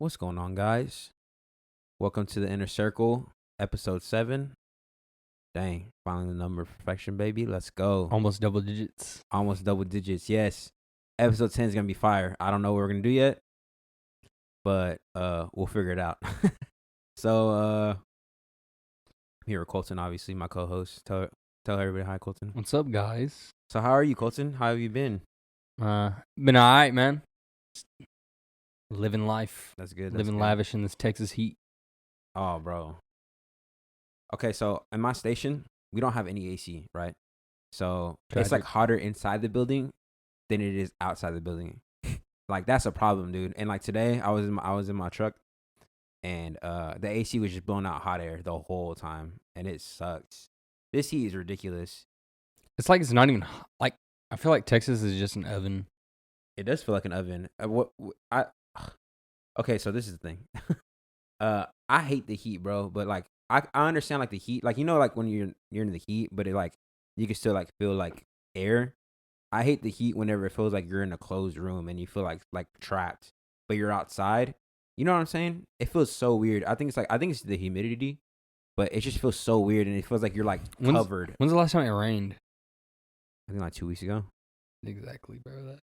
What's going on, guys? Welcome to the Inner Circle, episode 7. Dang, finally the number of perfection, baby. Let's go. Almost double digits. Almost double digits, yes. Episode 10 is going to be fire. I don't know what we're going to do yet, but we'll figure it out. I'm here with Colton, obviously, my co-host. Tell everybody hi, Colton. What's up, guys? So how are you, Colton? How have you been? Been all right, man. Just living life. That's good. Living lavish in this Texas heat. Oh, bro. Okay, so in my station, we don't have any AC, right? So It's like hotter inside the building than it is outside the building. Like that's a problem, dude. And like today, I was in my truck, and the AC was just blowing out hot air the whole time, and it sucks. This heat is ridiculous. It's like it's not even like I feel like Texas is just an oven. It does feel like an oven. Okay, so this is the thing. I hate the heat, bro. But like, I understand like the heat, like like when you're in the heat, but it like you can still like feel like air. I hate the heat whenever it feels like you're in a closed room and you feel like trapped, but you're outside. You know what I'm saying? It feels so weird. I think it's the humidity, but it just feels so weird and it feels like you're like covered. When's the last time it rained? I think like 2 weeks ago. Exactly, bro.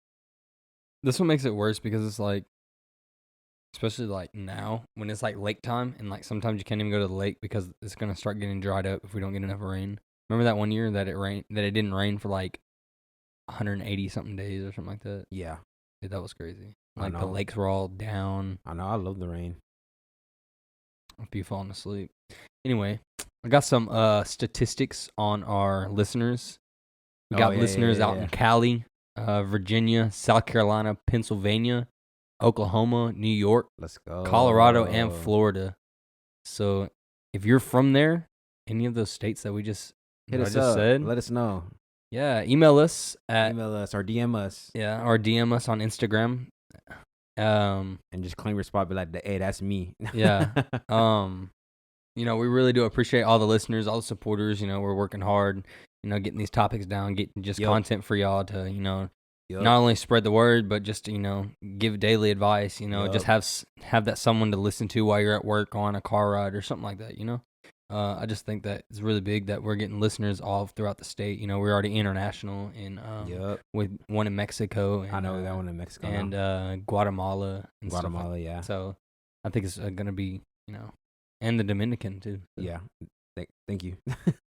This one makes it worse because it's like, especially like now when it's like lake time and like sometimes you can't even go to the lake because it's gonna start getting dried up if we don't get enough rain. Remember that one year that it didn't rain for like 180 something days or something like that? Yeah. Dude, that was crazy. Like the lakes were all down. I know. I love the rain. I'll be falling asleep. Anyway, I got some statistics on our listeners. We got listeners out in Cali, Virginia, South Carolina, Pennsylvania, Oklahoma, New York, let's go, Colorado, and Florida. So if you're from there, any of those states that we just said, let us know. Yeah, email us or DM us. Yeah, or DM us on Instagram. And just claim your spot, be like, hey, that's me. Yeah. We really do appreciate all the listeners, all the supporters. We're working hard, getting these topics down, getting just content for y'all to, not only spread the word, but just, give daily advice, just have that someone to listen to while you're at work on a car ride or something like that, I just think that it's really big that we're getting listeners all throughout the state. We're already international with one in Mexico. And, I know that one in Mexico. And Guatemala. And Guatemala, stuff. Yeah. So I think it's going to be, and the Dominican too. So. Yeah. Thank you.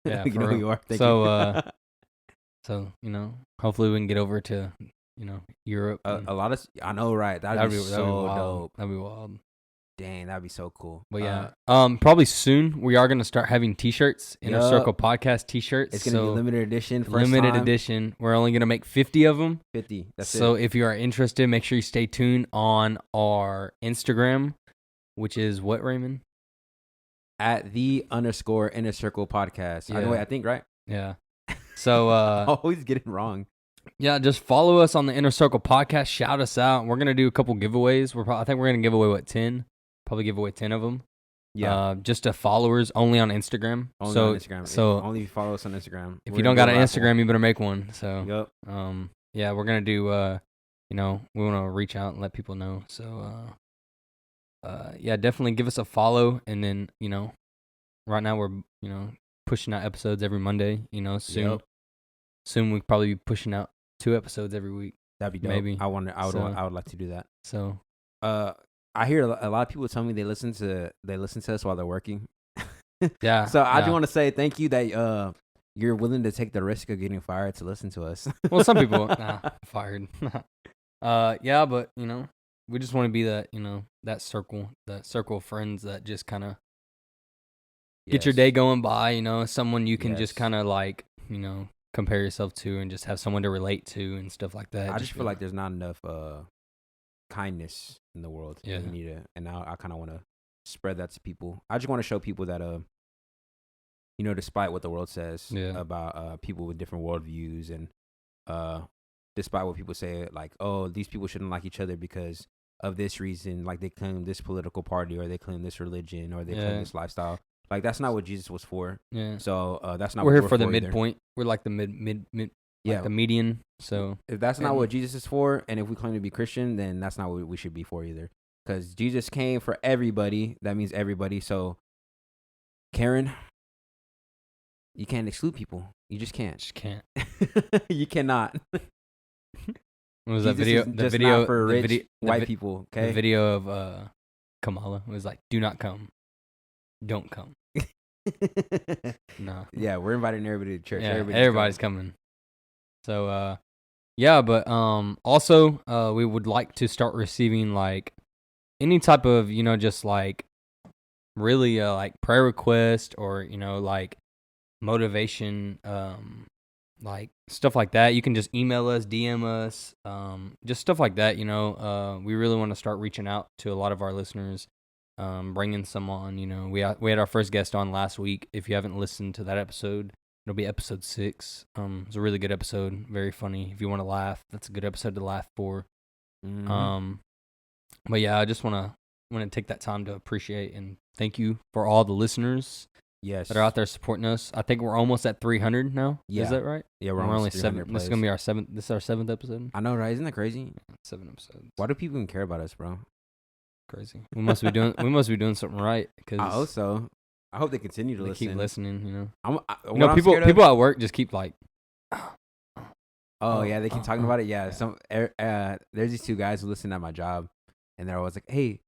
Yeah, you know who you are. Thank you. So, hopefully we can get over to, Europe. A lot of, I know, right? That'd be so dope. That'd be wild. Dang, that'd be so cool. But yeah, probably soon we are going to start having T-shirts, Inner Circle Podcast T-shirts. It's going to be limited edition. Edition. We're only going to make 50 of them. 50. That's it. So if you are interested, make sure you stay tuned on our Instagram, which is what, Raymond? At _Inner Circle Podcast. Yeah. I think, right? Yeah. So always get it wrong. Yeah, just follow us on the Inner Circle Podcast. Shout us out. We're gonna do a couple giveaways. I think we're gonna give away 10. Probably give away 10 of them. Yeah. Just to followers only on Instagram. On Instagram. So only follow us on Instagram. If you don't got an Instagram, you better make one. So. Yep. Yeah, we're gonna do. We want to reach out and let people know. So. Yeah, definitely give us a follow, and then right now we're pushing out episodes every Monday. Soon. Yep. Soon we'll probably be pushing out 2 episodes every week. That'd be dope. Maybe. I would like to do that. So, I hear a lot of people tell me they listen to us while they're working. Yeah. So I just want to say thank you that you're willing to take the risk of getting fired to listen to us. Well, some people fired. Yeah, but we just want to be that that circle of friends that just kind of get your day going by. Someone you can just kind of like compare yourself to and just have someone to relate to and stuff like that. I just feel like there's not enough kindness in the world. Yeah. We need to, and now I kind of want to spread that to people. I just want to show people that despite what the world says about people with different worldviews and despite what people say, like, oh, these people shouldn't like each other because of this reason, like they claim this political party or they claim this religion or they claim this lifestyle. Like, that's not what Jesus was for. Yeah. So that's not we're what here for the either. midpoint. We're like the mid like the median. So if that's not what Jesus is for, and if we claim to be Christian, then that's not what we should be for either. because Jesus came for everybody. That means everybody. So, Karen, you can't exclude people. You just can't. Just can't. You cannot. What was that Jesus video? is just not for rich white people. Okay. The video of Kamala was like, "Do not come, don't come." No. Yeah, we're inviting everybody to church. Yeah, everybody's coming. So yeah, but also we would like to start receiving like any type of, just like really like prayer request or like motivation, like stuff like that. You can just email us, DM us, just stuff like that. We really want to start reaching out to a lot of our listeners, bringing some on. We had our first guest on last week. If you haven't listened to that episode, it'll be episode 6. It's a really good episode, very funny. If you want to laugh, that's a good episode to laugh for. Mm-hmm. But yeah, I just want to take that time to appreciate and thank you for all the listeners. Yes. That are out there supporting us. I think we're almost at 300 now. Yeah. Is that right? Yeah, we're only 7. This is gonna be our 7th. This is our 7th episode. I know, right? Isn't that crazy? 7 episodes. Why do people even care about us, bro? Crazy. We must be doing. We must be doing something right. Cause I hope so. I hope they continue to listen. Keep listening. People at work just keep like. Oh yeah, they keep talking about it. Yeah, there's these 2 guys who listen at my job, and they're always like, "Hey,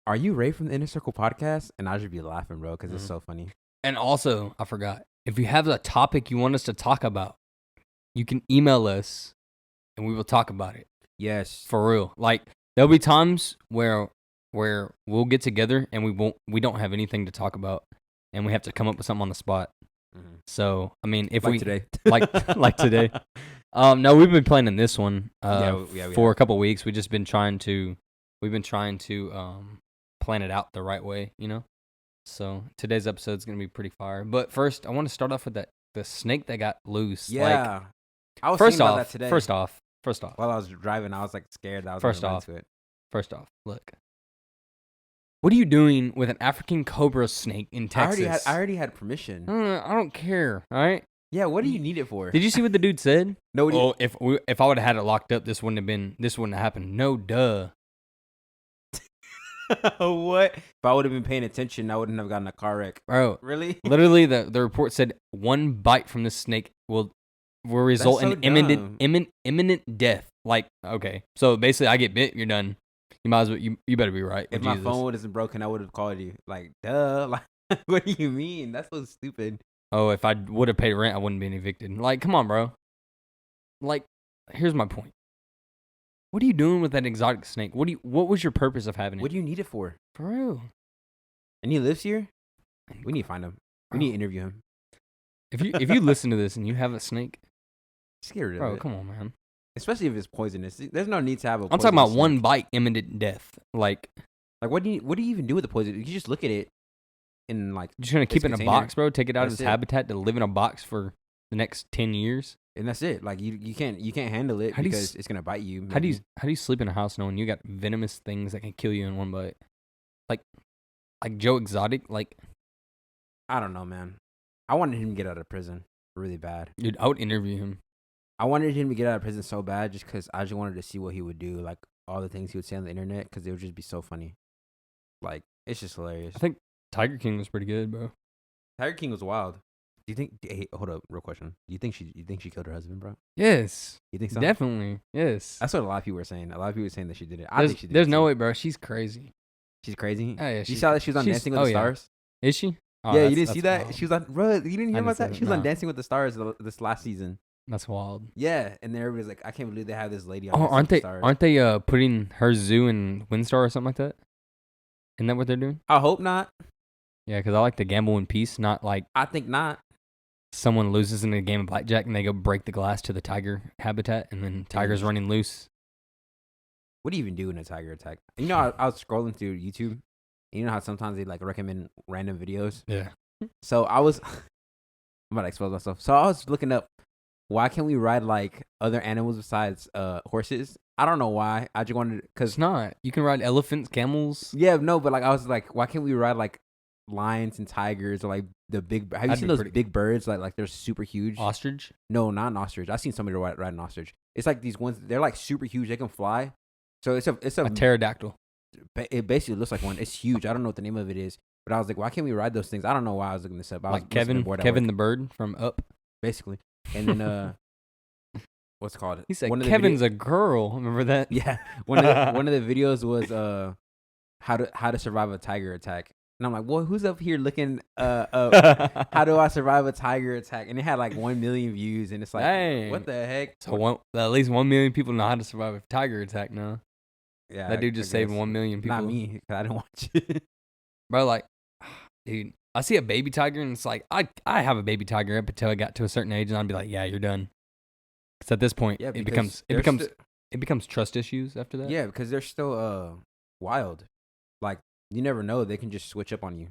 are you Ray from the Inner Circle podcast?" And I should be laughing, bro, because it's so funny. And also, I forgot, if you have a topic you want us to talk about, you can email us, and we will talk about it. Yes, for real. Like there'll be times where we'll get together and we don't have anything to talk about, and we have to come up with something on the spot. Mm-hmm. So I mean, if like today, like today, no, we've been planning this one we for a couple weeks. We've been trying to plan it out the right way, So today's episode is gonna be pretty fire. But first, I want to start off with the snake that got loose. Yeah, I was thinking about that today. First off, while I was driving, I was like scared that I was first gonna off, run into it. First off, look. What are you doing with an African cobra snake in Texas? I already had permission. I don't care. All right. Yeah. What do you need it for? Did you see what the dude said? No. Oh, if I would have had it locked up, this wouldn't have happened. No, duh. What? If I would have been paying attention, I wouldn't have gotten a car wreck. Bro, really? Literally, the report said 1 bite from this snake will result in imminent death. Like, okay, so basically, I get bit, you're done. You might as well. You better be right. If my phone wasn't broken, I would have called you. Like, duh. Like, what do you mean? That's so stupid. Oh, if I would have paid rent, I wouldn't be evicted. Like, come on, bro. Like, here's my point. What are you doing with that exotic snake? What was your purpose of having it? What do you need it for? For real. And he lives here? We need to find him. We need to interview him. If you listen to this and you have a snake, just get rid of it. Bro, come on, man. Especially if it's poisonous. There's no need to have a I'm talking about snake. 1 bite, imminent death. Like what do you even do with the poison? You just look at it and like. You're just gonna keep it in a box, bro. Take it out of its it. habitat to live in a box for the next 10 years. And that's it. Like you can't handle it because it's gonna bite you. Maybe. How do you sleep in a house knowing you got venomous things that can kill you in 1 bite? Like Joe Exotic. Like, I don't know, man. I wanted him to get out of prison really bad. Dude, I would interview him. I wanted him to get out of prison so bad just because I just wanted to see what he would do, like all the things he would say on the internet, because it would just be so funny. Like, it's just hilarious. I think Tiger King was pretty good, bro. Tiger King was wild. Do you think? Hey, hold up, real question. Do you think she killed her husband, bro? Yes. You think so? Definitely. Yes. That's what a lot of people were saying. A lot of people were saying that she did it. I think she did. There's no way, bro. She's crazy. She's crazy. Oh, yeah, you saw that she was on Dancing with the Stars? Is she? Oh, yeah, you didn't see that? Wild. She was on. Bro, you didn't hear about that? She was on No. Dancing with the Stars this last season. That's wild. Yeah, and then everybody's like, I can't believe they have this lady on. Aren't they putting her zoo in Windstar or something like that? Isn't that what they're doing? I hope not. Yeah, because I like to gamble in peace, not like. I think not. Someone loses in a game of blackjack and they go break the glass to the tiger habitat, and then tiger's running loose. What do you even do in a tiger attack? You know, I was scrolling through YouTube. And you know how sometimes they like recommend random videos. Yeah. So I'm about to expose myself. So I was looking up, why can't we ride like other animals besides horses? I don't know why. I just wanted because it's not. You can ride elephants, camels. Yeah, no, but like I was like, why can't we ride like lions and tigers or like the big? Have you seen those big birds? Like they're super huge. Ostrich? No, not an ostrich. I've seen somebody ride an ostrich. It's like these ones. They're like super huge. They can fly. So it's a pterodactyl. It basically looks like one. It's huge. I don't know what the name of it is, but I was like, why can't we ride those things? I don't know why I was looking this up. I was like Kevin the bird from Up. basically. And then what's it called? He said Kevin's a girl. Remember that? Yeah. One of the videos was how to survive a tiger attack. And I'm like, boy, who's up here looking how do I survive a tiger attack? And it had like 1 million views, and it's like, dang, what the heck? So at least 1 million people know how to survive a tiger attack now. Yeah, that dude just saved 1 million people. Not me, because I didn't watch it. Bro, like, dude, I see a baby tiger, and it's like, I have a baby tiger up until I got to a certain age, and I'd be like, yeah, you're done. Because at this point, yeah, it becomes trust issues after that. Yeah, because they're still wild. Like, you never know, they can just switch up on you.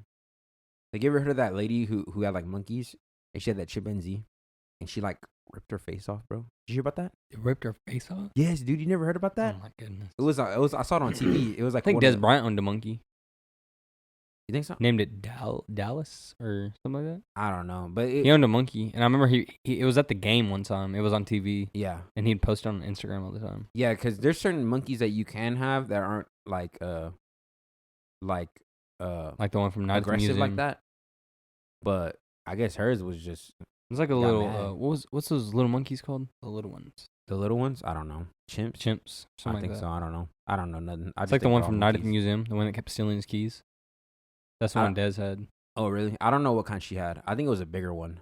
Like, you ever heard of that lady who had like monkeys, and she had that chimpanzee, and she like ripped her face off, bro? Did you hear about that? It ripped her face off? Yes, dude. You never heard about that? Oh my goodness. It was. I saw it on TV. It was like. I think Des Bryant owned a monkey. You think so? Named it Dallas or something like that. I don't know, but he owned a monkey, and I remember it was at the game one time. It was on TV. Yeah, and he'd post on Instagram all the time. Yeah, because there's certain monkeys that you can have that aren't like the one from Night at the Museum, like that. But I guess hers was just. It's like a little. What's those little monkeys called? The little ones. The little ones? I don't know. Chimps. I think so. I don't know. I don't know nothing. It's like the one from Night at the Museum, the one that kept stealing his keys. That's the one Des had. Oh, really? I don't know what kind she had. I think it was a bigger one.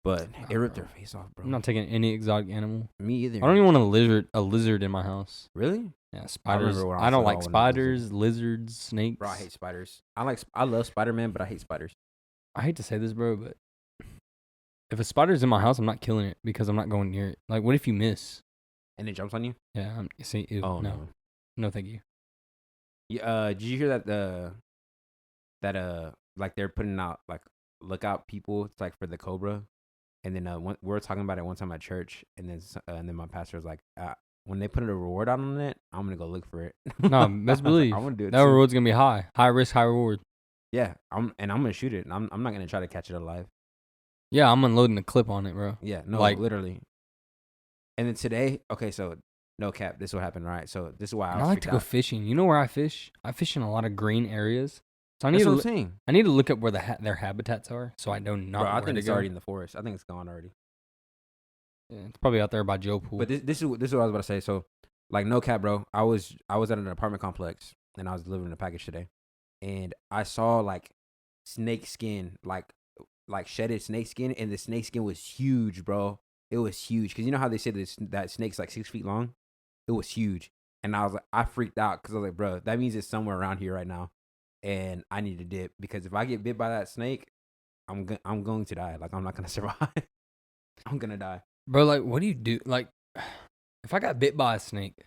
But it ripped her face off, bro. I'm not taking any exotic animal. Me either. I don't even want a lizard in my house. Really? Yeah, spiders. I don't like spiders, lizards, snakes. Bro, I hate spiders. I love Spider-Man, but I hate spiders. I hate to say this, bro, but if a spider's in my house, I'm not killing it because I'm not going near it. Like, what if you miss? And it jumps on you? Yeah. Ew, oh, no. No, thank you. Yeah, did you hear that like they're putting out like lookout people? It's like for the cobra. And then we were talking about it one time at church, and then my pastor was like, when they put a reward on it, I'm gonna go look for it. No, best believe. I'm gonna do it. That reward's gonna be high risk, high reward. Yeah, I'm gonna shoot it. I'm not gonna try to catch it alive. Yeah, I'm unloading a clip on it, bro. Yeah, no, like literally. And then today, okay, so no cap, this will happen, right? So this is why I like to go fishing. You know where I fish? I fish in a lot of green areas. So I need That's what I'm saying. I need to look up where their habitats are, so I don't know. I think it's already in the forest. I think it's gone already. Yeah, it's probably out there by Joe Pool. But this is what I was about to say. So, like, no cap, bro. I was at an apartment complex, and I was delivering a package today, and I saw like snake skin, like shedded snake skin, and the snake skin was huge, bro. It was huge because you know how they say that snake's like 6 feet long. It was huge, and I was like, I freaked out because I was like, bro, that means it's somewhere around here right now. And I need to dip because if I get bit by that snake, I'm going to die. Like, I'm not gonna survive. I'm gonna die, bro. Like, what do you do? Like, if I got bit by a snake,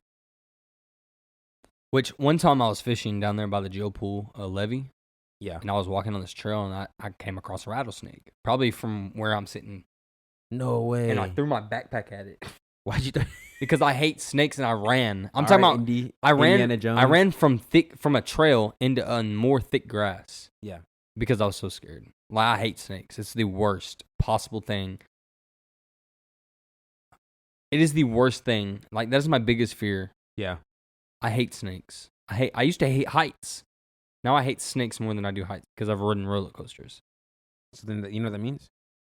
which one time I was fishing down there by the Joe Pool levee, yeah, and I was walking on this trail and I came across a rattlesnake, probably from where I'm sitting. No way. And I threw my backpack at it. Why'd you? Because I hate snakes and I ran. I'm talking about I ran from a trail into a more thick grass. Yeah. Because I was so scared. Like, I hate snakes. It's the worst possible thing. It is the worst thing. Like, that is my biggest fear. Yeah. I hate snakes. I used to hate heights. Now I hate snakes more than I do heights because I've ridden roller coasters. So then you know what that means?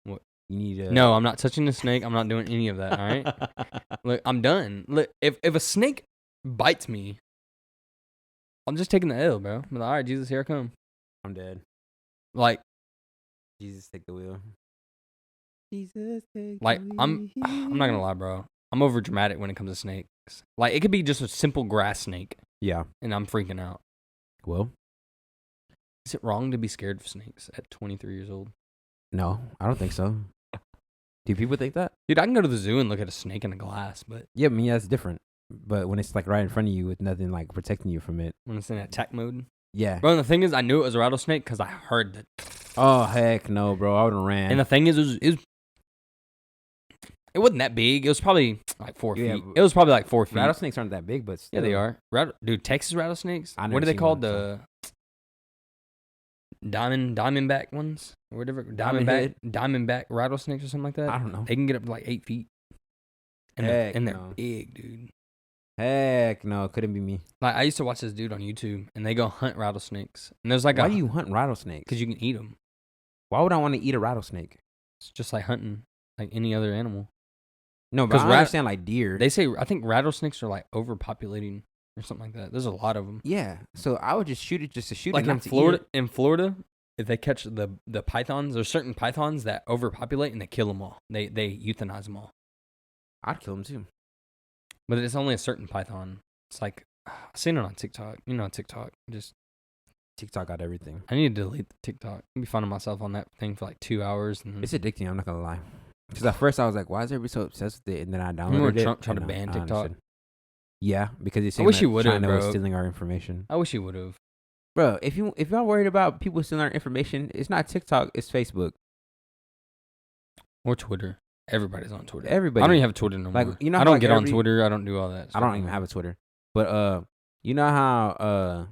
What? You need to... No, I'm not touching the snake. I'm not doing any of that, all right? Look, I'm done. Look, if a snake bites me, I'm just taking the L, bro. I'm like, all right, Jesus, here I come. I'm dead. Like... Jesus, take the wheel. Jesus, take like, the wheel. I'm not gonna lie, bro. I'm over dramatic when it comes to snakes. Like, it could be just a simple grass snake. Yeah. And I'm freaking out. Well... Is it wrong to be scared of snakes at 23 years old? No, I don't think so. Do people think that? Dude, I can go to the zoo and look at a snake in a glass, but... Yeah, I mean, that's different. But when it's, like, right in front of you with nothing, like, protecting you from it. When it's in attack mode? Yeah. Bro, and the thing is, I knew it was a rattlesnake because I heard that. Oh, heck no, bro. I would have ran. And the thing is, it wasn't that big. It was probably, like, 4 feet. It was probably, like, 4 feet. Rattlesnakes aren't that big, but still. Yeah, they are. Dude, Texas rattlesnakes? What are they called? The... Diamondback ones or whatever, diamondback rattlesnakes or something like that. I don't know. They can get up to like 8 feet, and they're big, dude. Heck no, couldn't be me. Like I used to watch this dude on YouTube, and they go hunt rattlesnakes, and there's like Why do you hunt rattlesnakes? because you can eat them. Why would I want to eat a rattlesnake? It's just like hunting like any other animal. No, but I understand like deer. They say I think rattlesnakes are like overpopulating or something like that. There's a lot of them. Yeah, so I would just shoot it just to shoot Like it. in Florida, if they catch the pythons, there's certain pythons that overpopulate and they kill them all. They euthanize them all. I'd kill them too. But it's only a certain python. It's like I've seen it on TikTok. You know, TikTok. Just TikTok got everything. I need to delete the TikTok. I'll be finding myself on that thing for like 2 hours. And It's addicting. I'm not gonna lie. Because at first I was like, "Why is everybody so obsessed with it?" And then I downloaded it. Trump tried to ban TikTok. Yeah, because he's saying I wish he would have, China was bro. stealing our information. I wish he would have. Bro, if y'all worried about people stealing our information, it's not TikTok, it's Facebook Or Twitter. Everybody's on Twitter. Everybody. I don't even have Twitter no like more. you know, I don't like get on Twitter. I don't do all that. I don't even have a Twitter. But you know how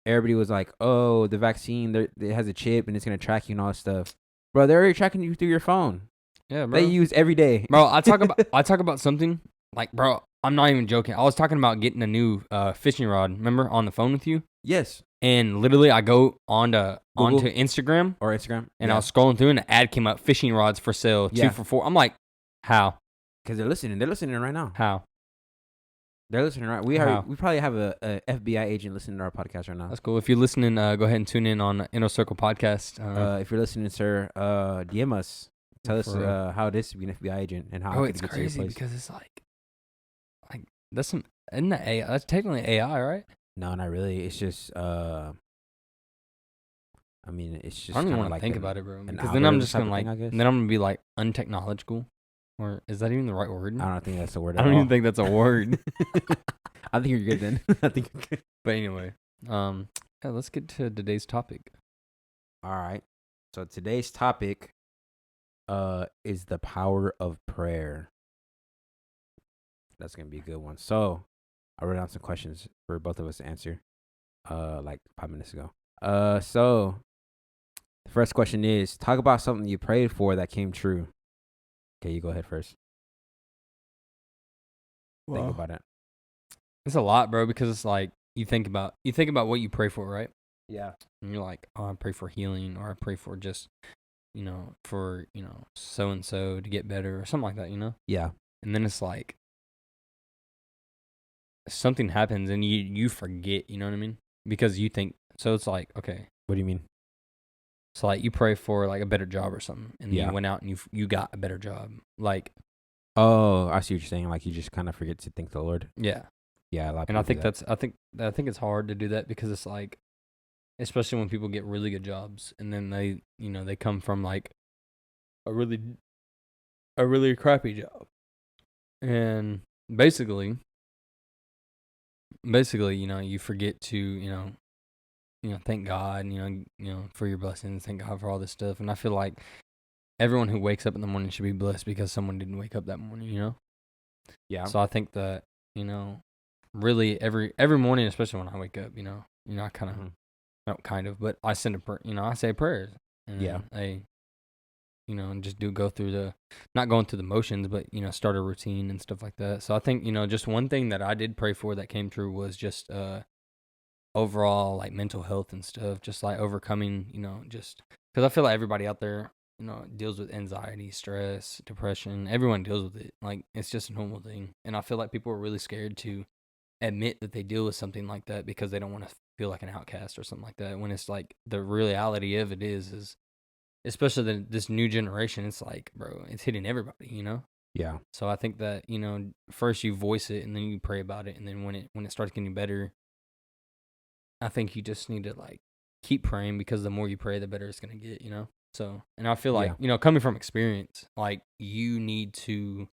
everybody was like, "Oh, the vaccine, it has a chip and it's gonna track you and all that stuff." Bro, they're already tracking you through your phone. Yeah, bro. They use every day. Bro, I talk about something like, bro, I'm not even joking. I was talking about getting a new fishing rod. Remember on the phone with you? Yes. And literally, I go onto Instagram or Instagram, and I was scrolling through, and an ad came up: fishing rods for sale, 2 for $4. I'm like, how? Because they're listening. They're listening right now. How? They're listening right. We probably have a FBI agent listening to our podcast right now. That's cool. If you're listening, go ahead and tune in on Inner Circle Podcast. If you're listening, sir, DM us. Tell us how it is to be an FBI agent and how. Oh, it's crazy because it's like that's some. Isn't that AI? That's technically AI, right? No, not really. It's just. I mean, it's just. I don't even want to think about it, bro. Because then I'm just gonna like. Then I'm gonna be like untechnological, or is that even the right word? I don't think that's a word. I don't even think that's a word. I think you're good then. I think you're good. But anyway, yeah, let's get to today's topic. All right. So today's topic, is the power of prayer. That's gonna be a good one. So, I wrote down some questions for both of us to answer, like 5 minutes ago. So the first question is: talk about something you prayed for that came true. Okay, you go ahead first. Think about it. It's a lot, bro, because it's like you think about what you pray for, right? Yeah. And you're like, oh, I pray for healing, or I pray for just, for so and so to get better, or something like that, Yeah. And then it's like something happens and you forget, you know what I mean? Because you think so. It's like, okay, what do you mean? So like you pray for like a better job or something, and then you went out and you got a better job. Like, oh, I see what you're saying. Like you just kind of forget to thank the Lord. Yeah. Yeah, a lot of and I think that. I think it's hard to do that because it's like, especially when people get really good jobs and then they come from like a really crappy job, and basically you forget to thank God, for your blessings, thank God for all this stuff. And I feel like everyone who wakes up in the morning should be blessed because someone didn't wake up that morning, Yeah. So I think that, really every morning, especially when I wake up, I kind of, not kind of, but I send a prayer, I say prayers. And I, just go through not going through the motions, but, start a routine and stuff like that. So I think, just one thing that I did pray for that came true was just, overall like mental health and stuff, just like overcoming, just because I feel like everybody out there, deals with anxiety, stress, depression. Everyone deals with it. Like it's just a normal thing. And I feel like people are really scared to admit that they deal with something like that because they don't want to feel like an outcast or something like that. When it's like the reality of it is especially this new generation, it's like, bro, it's hitting everybody, Yeah. So I think that, first you voice it and then you pray about it. And then when it starts getting better, I think you just need to like keep praying because the more you pray, the better it's going to get, So, and I feel like, coming from experience, like you need to,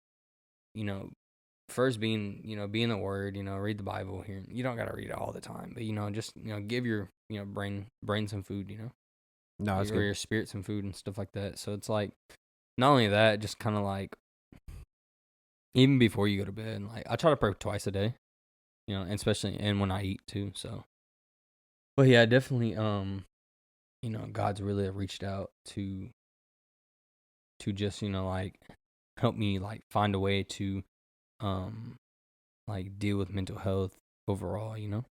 first being the word, read the Bible here. You don't got to read it all the time, but, just, give your, brain some food, No, it's good. Your spirit some food and stuff like that. So it's like, not only that, just kind of like, even before you go to bed, like I try to pray twice a day, and especially, and when I eat too. So, but yeah, definitely, God's really reached out to just, like help me like find a way to, like deal with mental health overall, you know?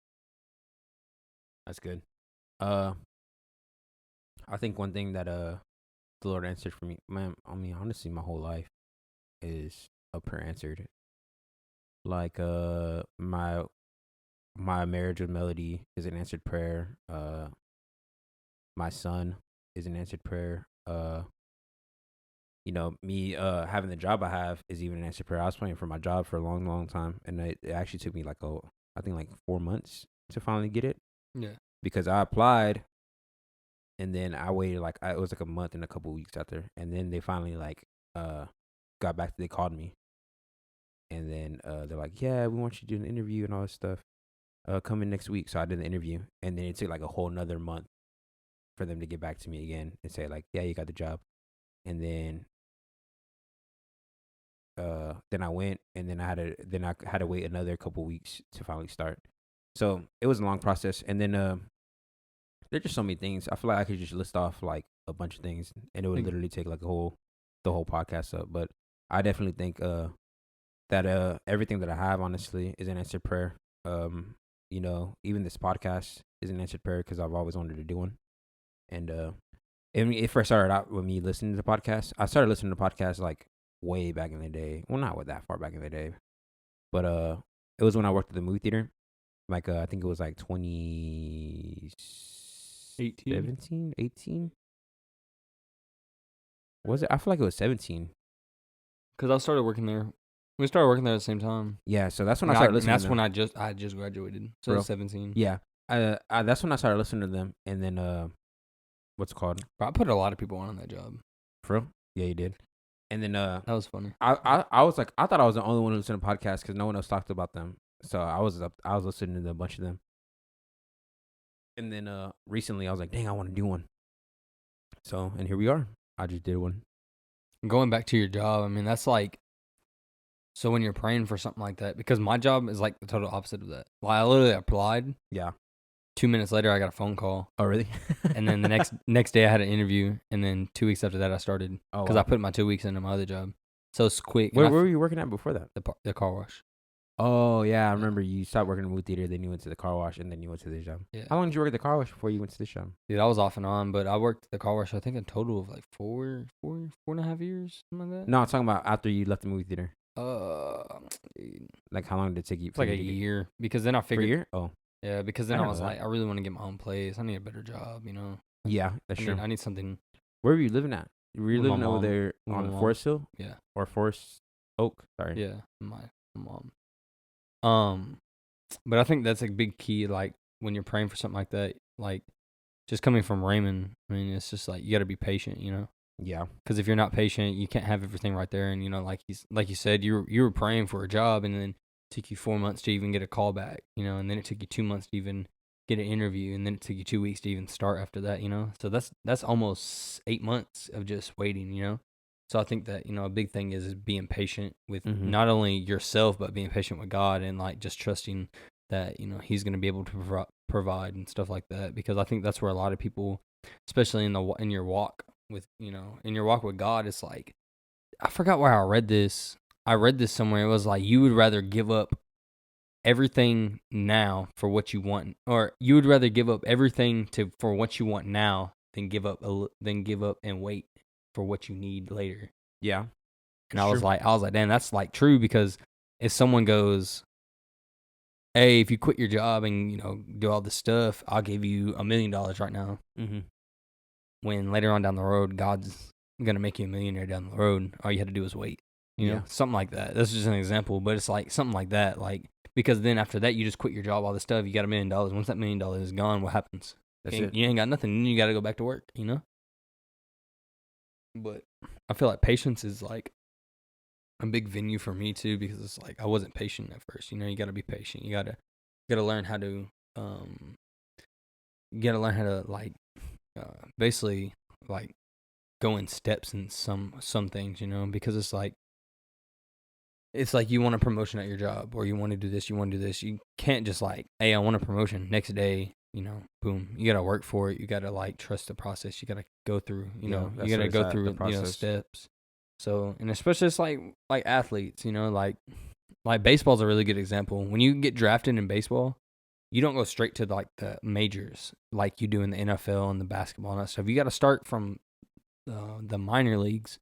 That's good. I think one thing that the Lord answered for me, man. I mean, honestly, my whole life is a prayer answered. Like my marriage with Melody is an answered prayer. My son is an answered prayer. Me having the job I have is even an answered prayer. I was praying for my job for a long, long time, and it actually took me I think like 4 months to finally get it. Yeah. Because I applied, and then I waited it was like a month and a couple weeks after, and then they finally got back. They called me, and then they're like, "Yeah, we want you to do an interview and all this stuff. Come in next week." So I did the interview, and then it took like a whole another month for them to get back to me again and say like, "Yeah, you got the job." And then I went, and then I had to wait another couple weeks to finally start. So it was a long process, and then there's just so many things. I feel like I could just list off like a bunch of things, and it would literally take like the whole podcast up. But I definitely think that everything that I have, honestly, is an answered prayer. Even this podcast is an answered prayer because I've always wanted to do one. And it first started out with me listening to the podcast. I started listening to podcasts like way back in the day. Well, not that far back in the day, but it was when I worked at the movie theater. Like I think it was like 2017, 18. Was it? I feel like it was 17. Because I started working there. We started working there at the same time. Yeah, so that's when I started listening. And that's when I just graduated. So I was 17. Yeah, that's when I started listening to them, and then what's it called? But I put a lot of people on that job. For real? Yeah, you did. And then that was funny. I was like, I thought I was the only one who listened to podcasts because no one else talked about them. So I was listening to a bunch of them. And then recently I was like, dang, I want to do one. So, and here we are. I just did one. Going back to your job, I mean, that's like, so when you're praying for something like that, because my job is like the total opposite of that. Like, I literally applied. Yeah. 2 minutes later, I got a phone call. Oh, really? And then the next day, I had an interview. And then 2 weeks after that, I started. Oh, because I put my 2 weeks into my other job. So it's quick. Where were you working at before that? The car wash. Oh, yeah. I remember you stopped working in the movie theater, then you went to the car wash, and then you went to this job. Yeah. How long did you work at the car wash before you went to this job? Dude, I was off and on, but I worked at the car wash, I think, a total of like four and a half years, something like that. No, I'm talking about after you left the movie theater. Dude. Like, how long did it take you? It's like a year. Because then I figured. For a year? Oh. Yeah, because then I was like, I really want to get my own place. I need a better job, you know? Yeah, that's true. I need something. Where were you living at? Were you living over there on Forest Hill? Yeah. Or Forest Oak? Sorry. Yeah, my mom. But I think that's a big key, like, when you're praying for something like that, like, just coming from Raymond, I mean, it's just like, you got to be patient, you know? Yeah. Because if you're not patient, you can't have everything right there. And, you know, like you said, you were praying for a job, and then it took you 4 months to even get a call back, you know, and then it took you 2 months to even get an interview, and then it took you 2 weeks to even start after that, you know? So that's almost 8 months of just waiting, you know? So I think that, you know, a big thing is being patient with not only yourself, but being patient with God, and like just trusting that, you know, He's going to be able to provide and stuff like that. Because I think that's where a lot of people, especially in your walk with, you know, in your walk with God, it's like, I forgot where I read this. I read this somewhere. It was like, you would rather give up everything now for what you want, or you would rather give up everything for what you want now than give up and wait for what you need later. Yeah. And I was like, damn, that's like true, because if someone goes, hey, if you quit your job and, you know, do all this stuff, I'll give you $1 million right now. Mm-hmm. When later on down the road, God's going to make you a millionaire down the road, all you had to do is wait. You know, something like that. That's just an example, but it's like something like that. Like, because then after that, you just quit your job, all this stuff, you got $1 million. Once that $1 million is gone, what happens? You ain't got nothing. Then you got to go back to work, you know? But I feel like patience is like a big venue for me too, because it's like I wasn't patient at first. You know, you got to be patient. You got to learn how to like basically like go in steps in some things, you know, because it's like you want a promotion at your job, or you want to do this, you can't just like, hey, I want a promotion next day. You know, boom. You gotta work for it. You gotta like trust the process. You gotta go through. You know, you gotta go through steps. So, and especially it's like athletes. You know, like Like baseball's a really good example. When you get drafted in baseball, you don't go straight to like the majors like you do in the NFL and the basketball and that stuff. You got to start from the minor leagues.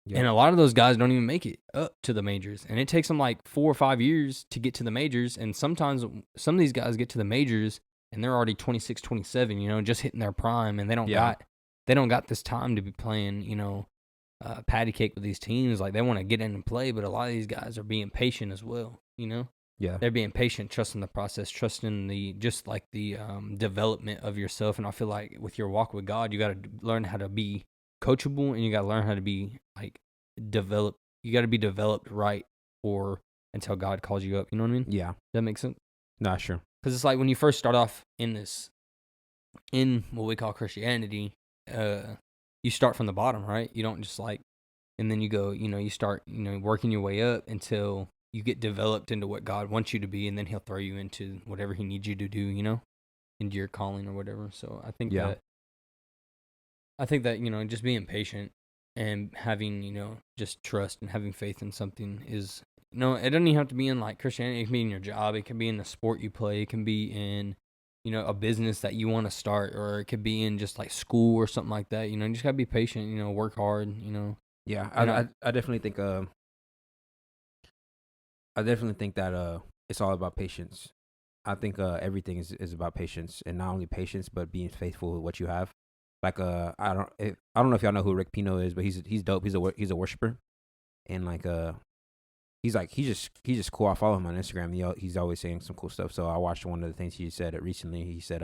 Yep. And a lot of those guys don't even make it up to the majors. And it takes them like 4 or 5 years to get to the majors. And sometimes some of these guys get to the majors and they're already 26, 27, just hitting their prime. And they don't got this time to be playing, patty cake with these teams. Like they want to get in and play, but a lot of these guys are being patient as well. Yeah. They're being patient, trusting the process, trusting the development of yourself. And I feel like with your walk with God, you got to learn how to be coachable, and you got to learn how to be like developed. You got to be developed right or until God calls you up. You know what I mean? Yeah. Does that make sense? Nah, sure. Because it's like when you first start off in what we call Christianity, you start from the bottom, right? You don't just and then you go, you start, working your way up until you get developed into what God wants you to be, and then He'll throw you into whatever He needs you to do, into your calling or whatever. So I think that, just being patient and having, just trust and having faith in something is, it doesn't even have to be in like Christianity. It can be in your job. It can be in the sport you play. It can be in, a business that you want to start, or it could be in just like school or something like that. You just got to be patient, work hard, Yeah. I definitely think, that it's all about patience. I think everything is about patience, and not only patience, but being faithful with what you have. Like I don't know if y'all know who Rick Pino is, but he's dope. He's a worshiper, and he's just cool. I follow him on Instagram. He's always saying some cool stuff. So I watched one of the things he said recently. He said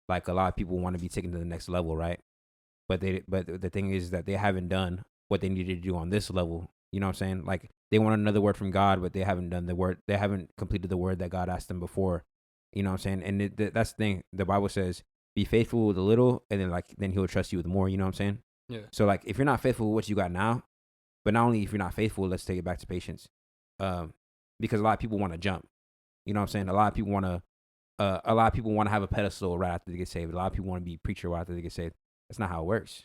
like a lot of people want to be taken to the next level, right? But the thing is that they haven't done what they needed to do on this level. You know what I'm saying? Like they want another word from God, but they haven't done the word. They haven't completed the word that God asked them before. You know what I'm saying? And that's the thing. The Bible says, be faithful with a little, and then He'll trust you with more. You know what I'm saying? Yeah. So like, if you're not faithful with what you got now, but not only if you're not faithful, let's take it back to patience. Because a lot of people want to jump. You know what I'm saying? A lot of people want to have a pedestal right after they get saved. A lot of people want to be a preacher right after they get saved. That's not how it works.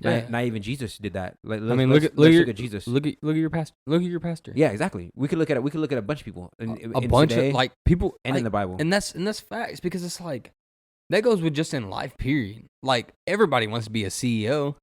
Yeah. Not even Jesus did that. Look at Jesus. Look at your pastor. Look at your pastor. Yeah, exactly. We could look at a bunch of people. A bunch today, of people, and in the Bible. And that's facts, because it's like that goes with just in life. Period. Like everybody wants to be a CEO,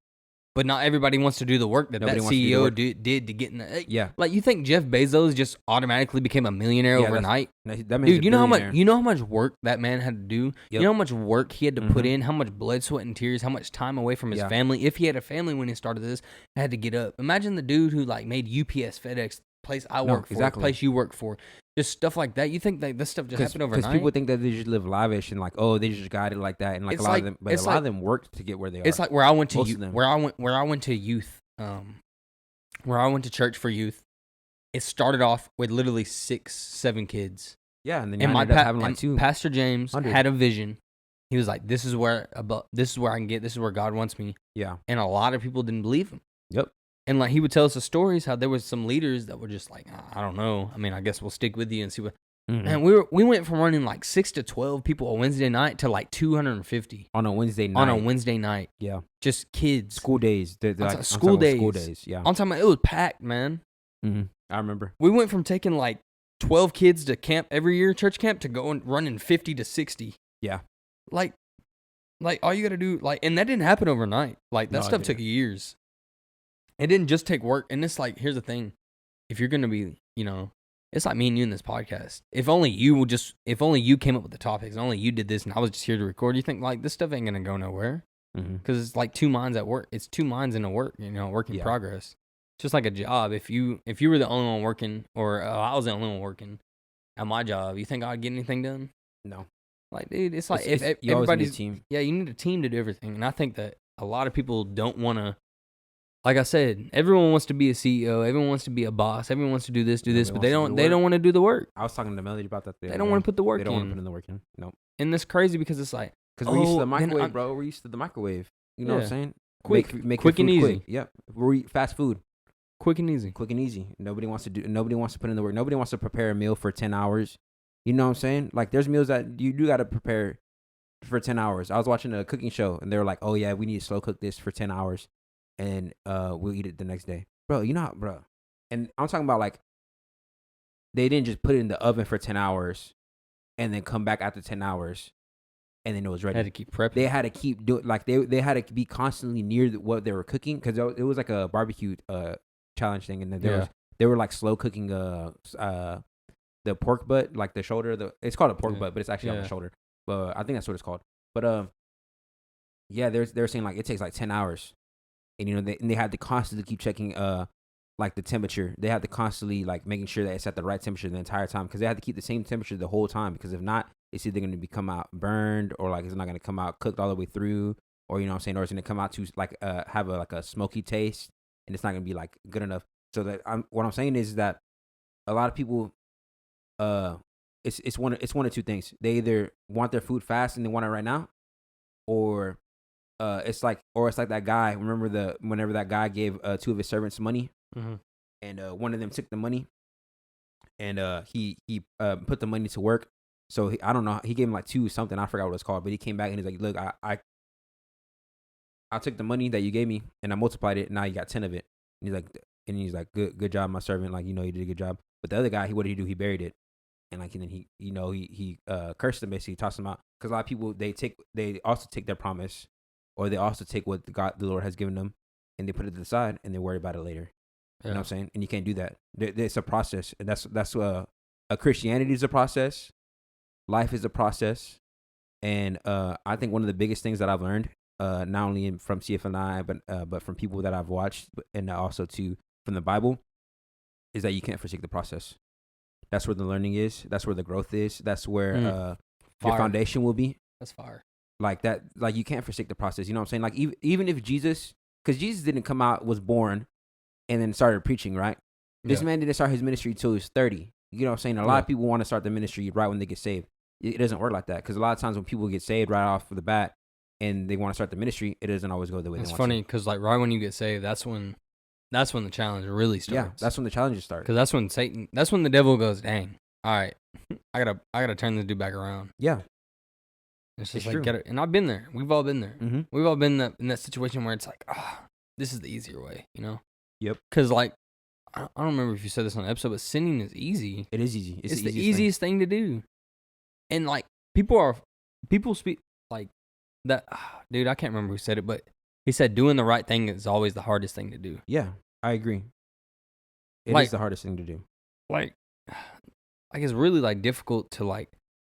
but not everybody wants to do the work that CEO did to get in the. Yeah. Like you think Jeff Bezos just automatically became a millionaire overnight? That Dude, you know how much work that man had to do? Yep. You know how much work he had to put in, how much blood, sweat, and tears, how much time away from his family. If he had a family when he started this, had to get up. Imagine the dude who made UPS, FedEx, place I work for, place you work for. Just stuff like that. You think that this stuff just happened overnight? Because people think that they just live lavish and they just got it like that, and a lot of them worked to get where they are. It's like where I went to where I went to youth, where I went to church for youth. It started off with literally 6, 7 kids. Yeah, and then ended up having 2. Pastor James had a vision. He was like, "This is where I can get. This is where God wants me." Yeah, and a lot of people didn't believe him. Yep. And he would tell us the stories how there was some leaders that were just like, I don't know. I mean, I guess we'll stick with you and see what. Mm-hmm. And we went from running 6 to 12 people on Wednesday night to 250 on a Wednesday night. Yeah, just kids. School days. School days. Yeah. On time, it was packed, man. Mm-hmm. I remember. We went from taking 12 kids to camp every year, church camp, to going running 50 to 60. Yeah. Like all you got to do, and that didn't happen overnight. That stuff took years. It didn't just take work. And it's here's the thing. If you're going to be, it's like me and you in this podcast. If only you came up with the topics, and only you did this, and I was just here to record, you think this stuff ain't going to go nowhere? Because it's 2 minds at work. It's 2 minds in a work, work in progress. Just like a job. If you were the only one working, or I was the only one working at my job, you think I'd get anything done? No. Dude, it's if everybody's a team. Yeah, you need a team to do everything. And I think that a lot of people don't want to. Like I said, everyone wants to be a CEO. Everyone wants to be a boss. Everyone wants to do this, but they don't want to do the work. I was talking to Melody about that. They don't want to put the work in. They don't want to put in the work in. No. And that's crazy because it's because we're used to the microwave, bro. We're used to the microwave. You know what I'm saying? Quick and easy. Quick. Yep. We're fast food. Quick and easy. Nobody wants to put in the work. Nobody wants to prepare a meal for 10 hours. You know what I'm saying? There's meals that you do got to prepare for 10 hours. I was watching a cooking show, and they were like, "Oh yeah, we need to slow cook this for 10 hours, and we'll eat it the next day." Bro, bro. And I'm talking about they didn't just put it in the oven for 10 hours and then come back after 10 hours and then it was ready. They had to keep prepping. They had to keep doing, like, they had to be constantly near what they were cooking, because it was like a barbecue challenge thing, and then they were like slow cooking the pork butt, like the shoulder. It's called a pork butt, but it's actually on the shoulder. But I think that's what it's called. But yeah, they're saying like it takes like 10 hours, and you know they had to constantly keep checking like the temperature. They had to constantly like making sure that it's at the right temperature the entire time, because they had to keep the same temperature the whole time, because if not, it's either going to come out burned, or like it's not going to come out cooked all the way through, or you know what I'm saying, or it's going to come out to like have a smoky taste, and it's not going to be like good enough. So that what I'm saying is that a lot of people, it's one of two things. They either want their food fast and they want it right now, or it's like that guy. Remember whenever that guy gave two of his servants money, and one of them took the money, and he put the money to work. So I don't know, he gave him like two something, I forgot what it's called, but he came back and he's like, look, I took the money that you gave me and I multiplied it, and now you got 10 of it. And he's like, good job, my servant, like, you know, you did a good job. But the other guy, what did he do? He buried it. And like, and then he cursed him, basically tossed him out, because a lot of people, they also take their promise, or they also take what the Lord has given them, and they put it to the side and they worry about it later. You know what I'm saying? And you can't do that. It's a process, and that's a Christianity is a process. Life is a process, and I think one of the biggest things that I've learned, not only from CFNI, but from people that I've watched, and also from the Bible, is that you can't forsake the process. That's where the learning is. That's where the growth is. That's where your foundation will be. That's fire. Like that. Like, you can't forsake the process. You know what I'm saying? Like, even if Jesus, because Jesus didn't come out, was born, and then started preaching, right? This man didn't start his ministry until he was 30. You know what I'm saying? A lot of people want to start the ministry right when they get saved. It doesn't work like that, because a lot of times when people get saved right off the bat and they want to start the ministry, it doesn't always go the way they want. It's funny, because like right when you get saved, that's when the challenge really starts. Yeah, that's when the challenges start. Because that's when the devil goes, dang, all right, I gotta turn this dude back around. Yeah, it's just like, and I've been there. We've all been there. Mm-hmm. We've all been in that situation where it's like, this is the easier way, you know? Yep. Because like, I don't remember if you said this on the episode, but sinning is easy. It is easy. It's the easiest thing to do. And like, people speak like that. Dude, I can't remember who said it, but he said doing the right thing is always the hardest thing to do. Yeah, I agree. It is the hardest thing to do. Like it's really like difficult to like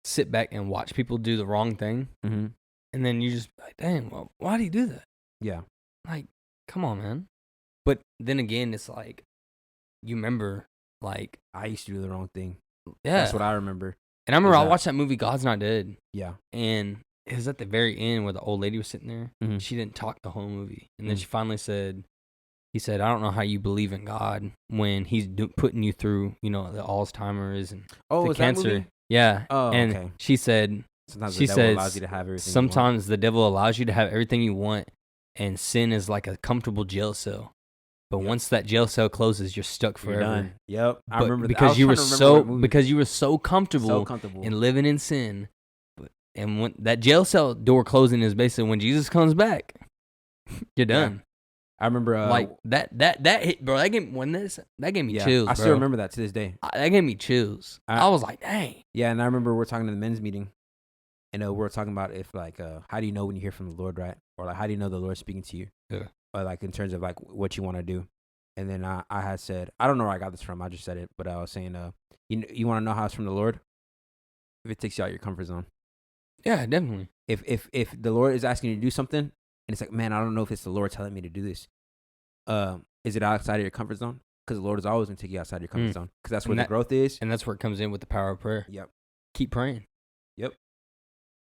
sit back and watch people do the wrong thing, and then you just be like, dang, well, why do you do that? Yeah, like, come on, man. But then again, it's like, you remember, like, I used to do the wrong thing. Yeah, that's what I remember. And I remember I watched that movie, God's Not Dead. Yeah. And it was at the very end where the old lady was sitting there. Mm-hmm. She didn't talk the whole movie. And then she finally said, I don't know how you believe in God when he's putting you through, you know, the Alzheimer's and the cancer. That movie? Yeah. Oh, and okay. She said, sometimes the devil allows you to have everything. Sometimes the devil allows you to have everything you want, and sin is like a comfortable jail cell. But once that jail cell closes, you're stuck forever. You're done. Yep, I remember because you were so comfortable in living in sin. And when that jail cell door closing is basically when Jesus comes back, you're done. Yeah. I remember like that hit, bro. That gave me chills. I still remember that to this day. That gave me chills. I was like, dang. Yeah, and I remember we're talking to the men's meeting, and we're talking about if like how do you know when you hear from the Lord, right? Or like how do you know the Lord's speaking to you? Yeah. Or like in terms of like what you want to do. And then I had said, I don't know where I got this from. I just said it, but I was saying, you want to know how it's from the Lord? If it takes you out of your comfort zone. Yeah, definitely. If the Lord is asking you to do something, and it's like, man, I don't know if it's the Lord telling me to do this. Is it outside of your comfort zone? Because the Lord is always going to take you outside of your comfort zone. Because that's where the growth is. And that's where it comes in with the power of prayer. Yep. Keep praying. Yep.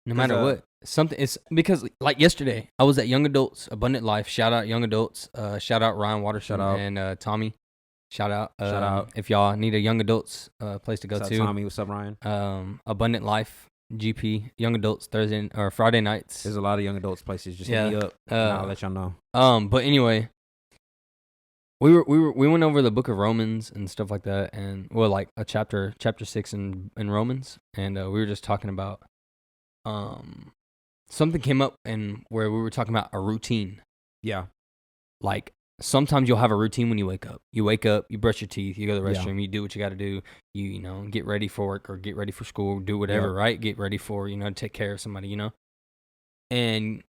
No matter what. It's because like yesterday, I was at Young Adults, Abundant Life. Shout out Young Adults. Shout out Ryan Waterson and Tommy. Shout out. Shout out. If y'all need a Young Adults place to go to. Tommy, what's up, Ryan? Abundant Life, GP, Young Adults, Thursday or Friday nights. There's a lot of Young Adults places. Just hit me up. And I'll let y'all know. But anyway, we went over the book of Romans and stuff like that, and like a chapter 6 in Romans, and we were just talking about something came up and where we were talking about a routine. Yeah. Like sometimes you'll have a routine when you wake up. You wake up, you brush your teeth, you go to the Yeah. restroom, you do what you got to do. You know, get ready for work or get ready for school, do whatever, right? Get ready for, take care of somebody, And,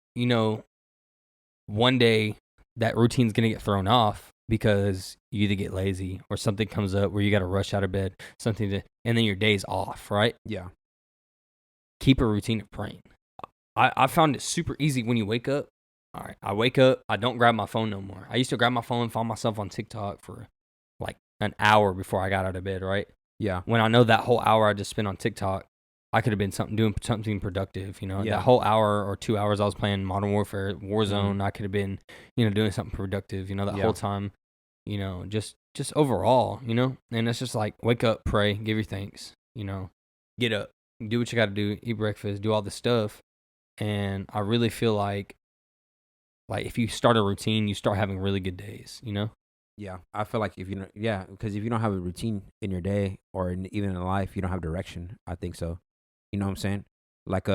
one day that routine's going to get thrown off because you either get lazy or something comes up where you got to rush out of bed, and then your day's off, right? Yeah. Keep a routine of praying. I found it super easy when you wake up. All right, I wake up, I don't grab my phone no more. I used to grab my phone and find myself on TikTok for like an hour before I got out of bed, right? Yeah. When I know that whole hour I just spent on TikTok, I could have been doing something productive, Yeah. That whole hour or 2 hours I was playing Modern Warfare, Warzone, I could have been, doing something productive, that whole time, just overall, And it's just like, wake up, pray, give your thanks, get up, do what you got to do, eat breakfast, do all this stuff. And I really feel like if you start a routine, you start having really good days, Yeah. I feel like because if you don't have a routine in your day or even in life, you don't have direction. I think so. You know what I'm saying? Like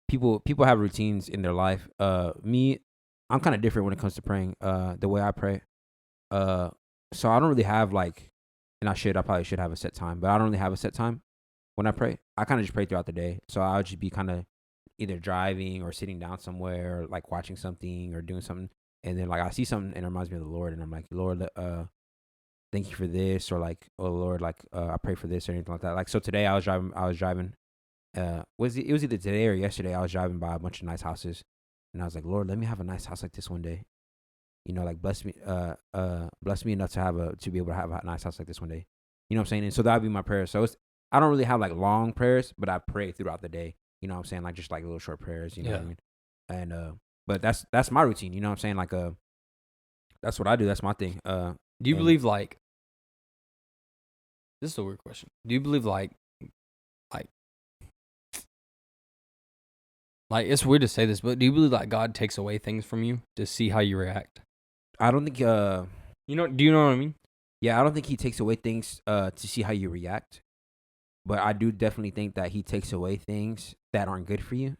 people have routines in their life. Me, I'm kind of different when it comes to praying. The way I pray. So I don't really have and I probably should have a set time, but I don't really have a set time when I pray. I kind of just pray throughout the day. So I'll just be kind of either driving or sitting down somewhere, or like watching something or doing something, and then I see something and it reminds me of the Lord, and I'm like, Lord, thank you for this, or like, oh Lord, I pray for this or anything like that. Like so today I was driving. It was either today or yesterday. I was driving by a bunch of nice houses, and I was like, Lord, let me have a nice house like this one day. Bless me enough to be able to have a nice house like this one day. You know what I'm saying? And so that would be my prayer. So I don't really have long prayers, but I pray throughout the day. You know what I'm saying? Like just little short prayers. You know what I mean? And but that's my routine. You know what I'm saying? That's what I do. That's my thing. Do you believe this is a weird question. Do you believe like it's weird to say this, but do you believe God takes away things from you to see how you react? I don't think do you know what I mean? Yeah, I don't think he takes away things to see how you react. But I do definitely think that he takes away things that aren't good for you.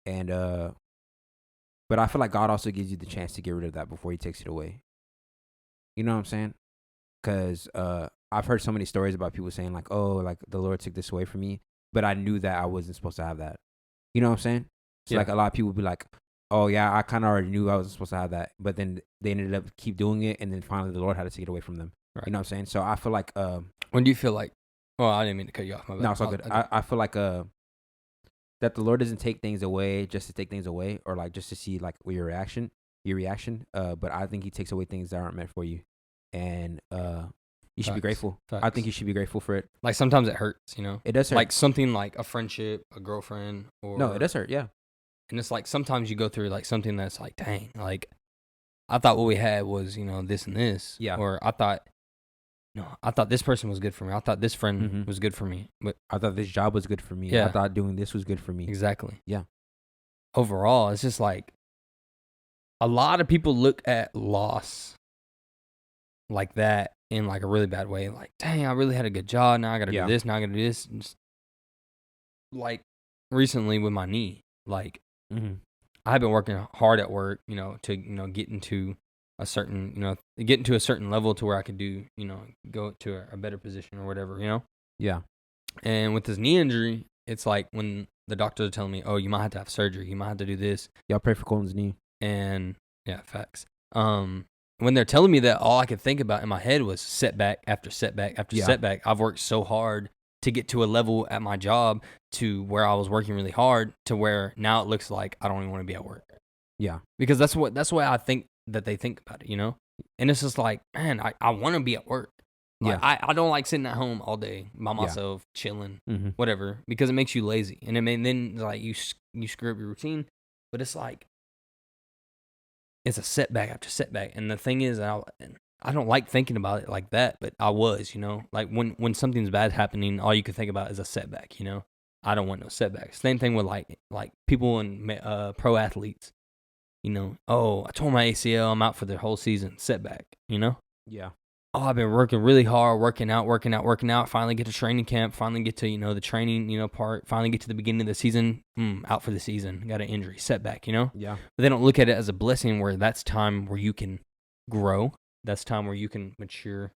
And but I feel like God also gives you the chance to get rid of that before he takes it away. You know what I'm saying? Cuz I've heard so many stories about people saying the Lord took this away from me, but I knew that I wasn't supposed to have that. You know what I'm saying? So a lot of people would be like, oh yeah, I kind of already knew I wasn't supposed to have that, but then they ended up keep doing it, and then finally the Lord had to take it away from them. Right. You know what I'm saying? So I feel like when do you feel like? Oh, I didn't mean to cut you off. My bad. No, it's all good. I feel like that the Lord doesn't take things away just to take things away, or just to see your reaction. But I think he takes away things that aren't meant for you, and you should be grateful. Facts. I think you should be grateful for it. Like sometimes it hurts, It does hurt. Like something like a friendship, a girlfriend, or no, it does hurt. Yeah. And it's sometimes you go through something that's dang, I thought what we had was, this and this. Yeah. Or I thought this person was good for me. I thought this friend was good for me. But I thought this job was good for me. Yeah. I thought doing this was good for me. Exactly. Yeah. Overall, it's just a lot of people look at loss like that in a really bad way. Dang, I really had a good job. Now I got to do this. Now I got to do this. And just, recently with my knee, I've been working hard at work, to, get into a certain level to where I could do, go to a better position or whatever, Yeah. And with this knee injury, it's when the doctors are telling me, oh, you might have to have surgery. You might have to do this. Y'all pray for Colin's knee. And yeah, facts. When they're telling me that, all I could think about in my head was setback after setback after setback. I've worked so hard to get to a level at my job to where I was working really hard to where now it looks like I don't even want to be at work. Yeah. Because that's what I think that they think about it, And it's just man, I want to be at work. I don't like sitting at home all day by myself, chilling, whatever, because it makes you lazy. And then you screw up your routine, but it's it's a setback after setback. And the thing is, I don't like thinking about it like that, but I was, when something's bad happening, all you can think about is a setback, I don't want no setbacks. Same thing with like people and pro athletes, oh, I tore my ACL, I'm out for the whole season, setback, Yeah. Oh, I've been working really hard, working out, finally get to training camp, finally get to, the training, part, finally get to the beginning of the season, out for the season, got an injury, setback, Yeah. But they don't look at it as a blessing where that's time where you can grow. That's time where you can mature.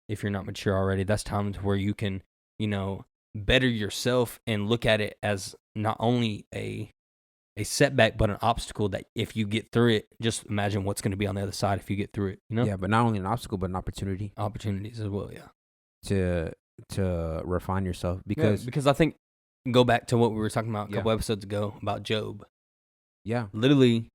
If you're not mature already, that's times where you can, better yourself and look at it as not only a setback, but an obstacle that if you get through it, just imagine what's going to be on the other side if you get through it, Yeah, but not only an obstacle, but an opportunity. Opportunities as well, yeah. To refine yourself. Because I think, go back to what we were talking about a couple episodes ago about Job. Yeah. Literally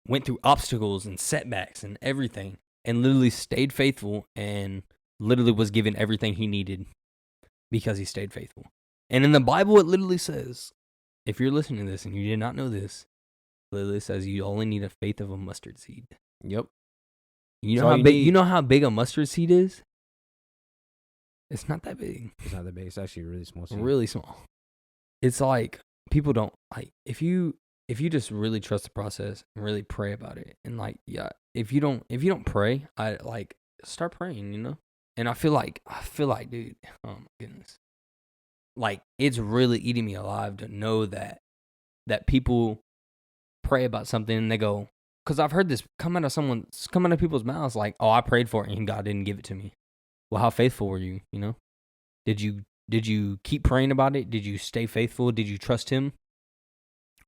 went through obstacles and setbacks and everything and literally stayed faithful and literally was given everything he needed because he stayed faithful. And in the Bible, it literally says, if you're listening to this and you did not know this, it literally says you only need a faith of a mustard seed. Yep. You know how big a mustard seed is? It's not that big. It's not that big. It's actually really small. Really small. It's like people don't like if you just really trust the process and really pray about it and if you don't pray, I start praying, And I feel like dude, oh my goodness. Like it's really eating me alive to know that people pray about something and they go, because I've heard this come out of people's mouths like, oh, I prayed for it and God didn't give it to me. Well, how faithful were you? Did you keep praying about it? Did you stay faithful? Did you trust him?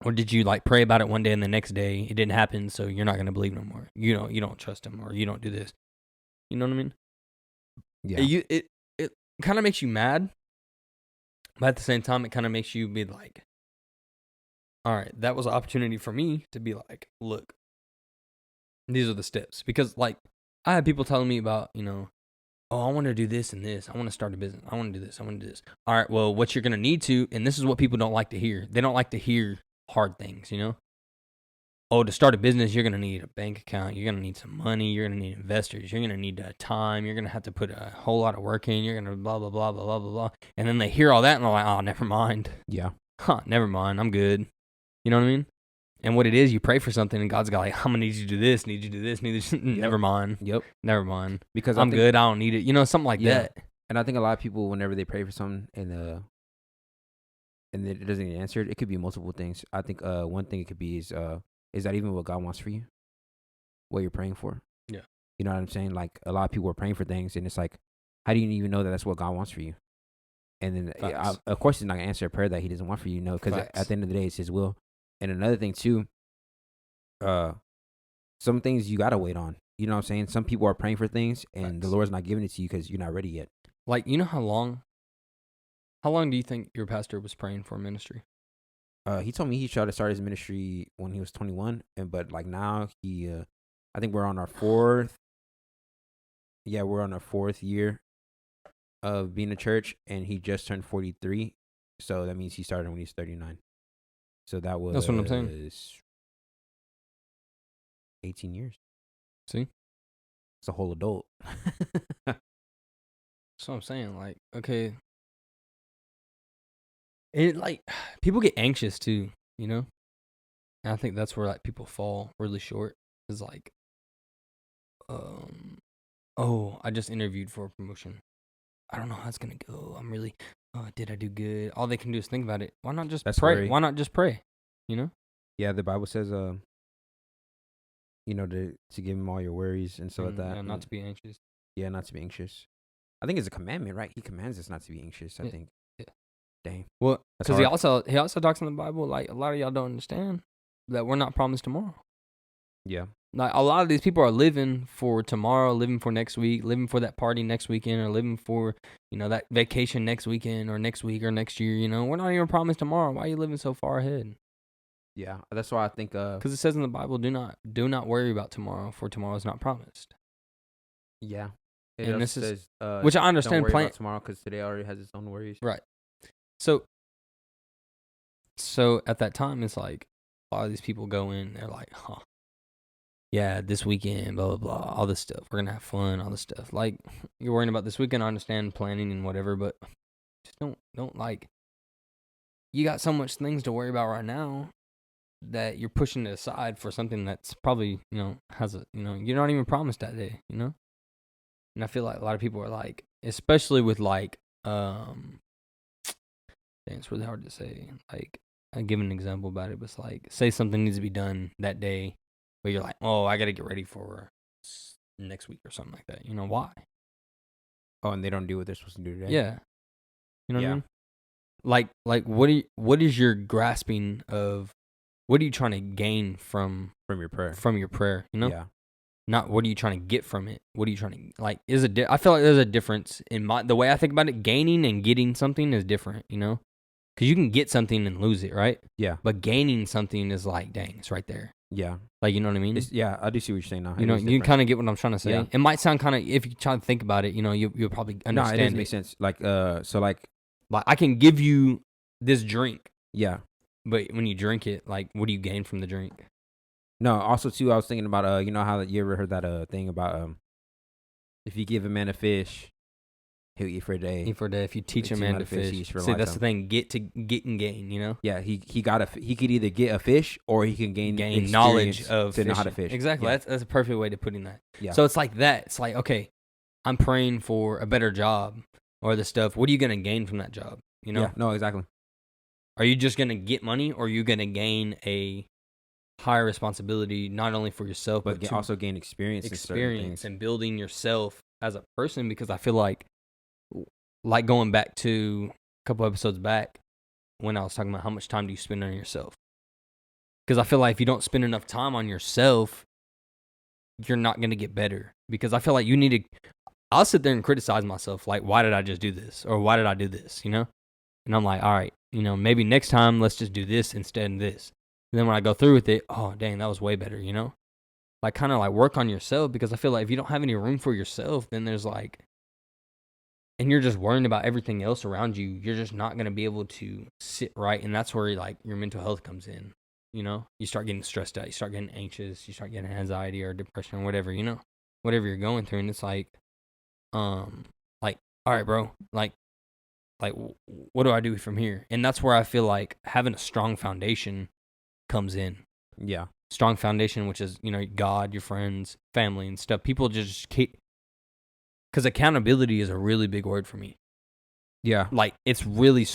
Or did you pray about it one day and the next day it didn't happen, so you're not going to believe no more? You don't trust him or you don't do this. You know what I mean? Yeah. It kind of makes you mad, but at the same time, it kind of makes you be like, all right, that was an opportunity for me to be like, look, these are the steps. Because I had people telling me about, oh, I want to do this and this. I want to start a business. I want to do this. I want to do this. All right, well, what you're going to need to, and this is what people don't like to hear. They don't like to hear hard things, Oh, to start a business, you're going to need a bank account. You're going to need some money. You're going to need investors. You're going to need time. You're going to have to put a whole lot of work in. You're going to blah, blah, blah, blah, blah, blah, blah. And then they hear all that and they're like, oh, never mind. Yeah. Never mind. I'm good. You know what I mean? And what it is, you pray for something and God's got I'm going to need you to do this, need you to do this, need you to Never mind. Yep. Never mind. Because I'm good. I don't need it. Something like that. And I think a lot of people, whenever they pray for something and it doesn't get answered, it could be multiple things. I think one thing it could be is that even what God wants for you? What you're praying for? Yeah. You know what I'm saying? Like a lot of people are praying for things and it's like, how do you even know that that's what God wants for you? And then, of course, he's not going to answer a prayer that he doesn't want for you, because at the end of the day, it's his will. And another thing, too, some things you got to wait on. You know what I'm saying? Some people are praying for things, and the Lord's not giving it to you because you're not ready yet. How long do you think your pastor was praying for ministry? He told me he tried to start his ministry when he was 21, but now he, I think we're on our fourth year of being a church, and he just turned 43, so that means he started when he was 39. So that's what I'm saying. 18 years. See, it's a whole adult. That's what I'm saying. Okay, and people get anxious too, And I think that's where people fall really short. Is oh, I just interviewed for a promotion. I don't know how it's gonna go. I'm really, did I do good? All they can do is think about it. Why not just pray? Worry. Why not just pray? Yeah, the Bible says, to give him all your worries and stuff like that. Yeah, not to be anxious. Yeah, not to be anxious. I think it's a commandment, right? He commands us not to be anxious. I think. Yeah. Dang. Well, because he also talks in the Bible a lot of y'all don't understand that we're not promised tomorrow. Yeah. A lot of these people are living for tomorrow, living for next week, living for that party next weekend, or living for, that vacation next weekend or next week or next year. We're not even promised tomorrow. Why are you living so far ahead? Yeah, that's why I think. Because it says in the Bible, do not worry about tomorrow, for tomorrow is not promised. Yeah. And this says, which I understand. Don't worry about tomorrow because today already has its own worries. Right. So at that time, it's a lot of these people go in, they're like, yeah, this weekend, blah, blah, blah, all this stuff. We're going to have fun, all this stuff. You're worrying about this weekend, I understand planning and whatever, but just don't you got so much things to worry about right now that you're pushing it aside for something that's probably, has a, you're not even promised that day, And I feel like a lot of people are especially with dang, it's really hard to say. I give an example about it, but it's say something needs to be done that day, but you're oh, I got to get ready for next week or something like that. Why? Oh, and they don't do what they're supposed to do today. Yeah. What I mean? Like what is your grasping of, what are you trying to gain from your prayer? From your prayer, Yeah. Not what are you trying to get from it? What are you trying to, like, I feel like there's a difference in the way I think about it. Gaining and getting something is different, because you can get something and lose it, right? Yeah. But gaining something is like, dang, it's right there. Yeah. Like, you know what I mean? Yeah, I do see what you're saying now. You kind of get what I'm trying to say. Yeah. It might sound kind of, if you try to think about it, you'll probably understand. No, it doesn't make sense. Like, so like I can give you this drink. Yeah. But when you drink it, like, what do you gain from the drink? No, also too, I was thinking about how you ever heard that thing about if you give a man a fish, he'll eat for a day. Eat for a day. If you teach a man to fish, see, that's the thing. Get and gain. Yeah, he could either get a fish or he can gain knowledge of to know how to fish. Exactly. Yeah. That's a perfect way to putting that. Yeah. So it's like that. It's like, okay, I'm praying for a better job or the stuff. What are you gonna gain from that job? Yeah. No, exactly. Are you just gonna get money, or are you gonna gain a higher responsibility, not only for yourself, but also gain experience and building yourself as a person? Because I feel like going back to a couple episodes back when I was talking about how much time do you spend on yourself, because I feel like if you don't spend enough time on yourself, you're not going to get better. Because I feel like you need to, I'll sit there and criticize myself, like, why did I just do this, or why did I do this, and I'm like, all right, maybe next time let's just do this instead of this. And then when I go through with it, oh, dang, that was way better, Like, kind of like work on yourself, because I feel like if you don't have any room for yourself, then there's like, and you're just worrying about everything else around you, you're just not going to be able to sit right. And that's where, like, your mental health comes in, You start getting stressed out, you start getting anxious, you start getting anxiety or depression or whatever, whatever you're going through. And it's like, all right, bro, like, what do I do from here? And that's where I feel like having a strong foundation comes in. Yeah. Strong foundation, which is, God, your friends, family, and stuff. People just keep, because accountability is a really big word for me. Yeah. Like, it's really,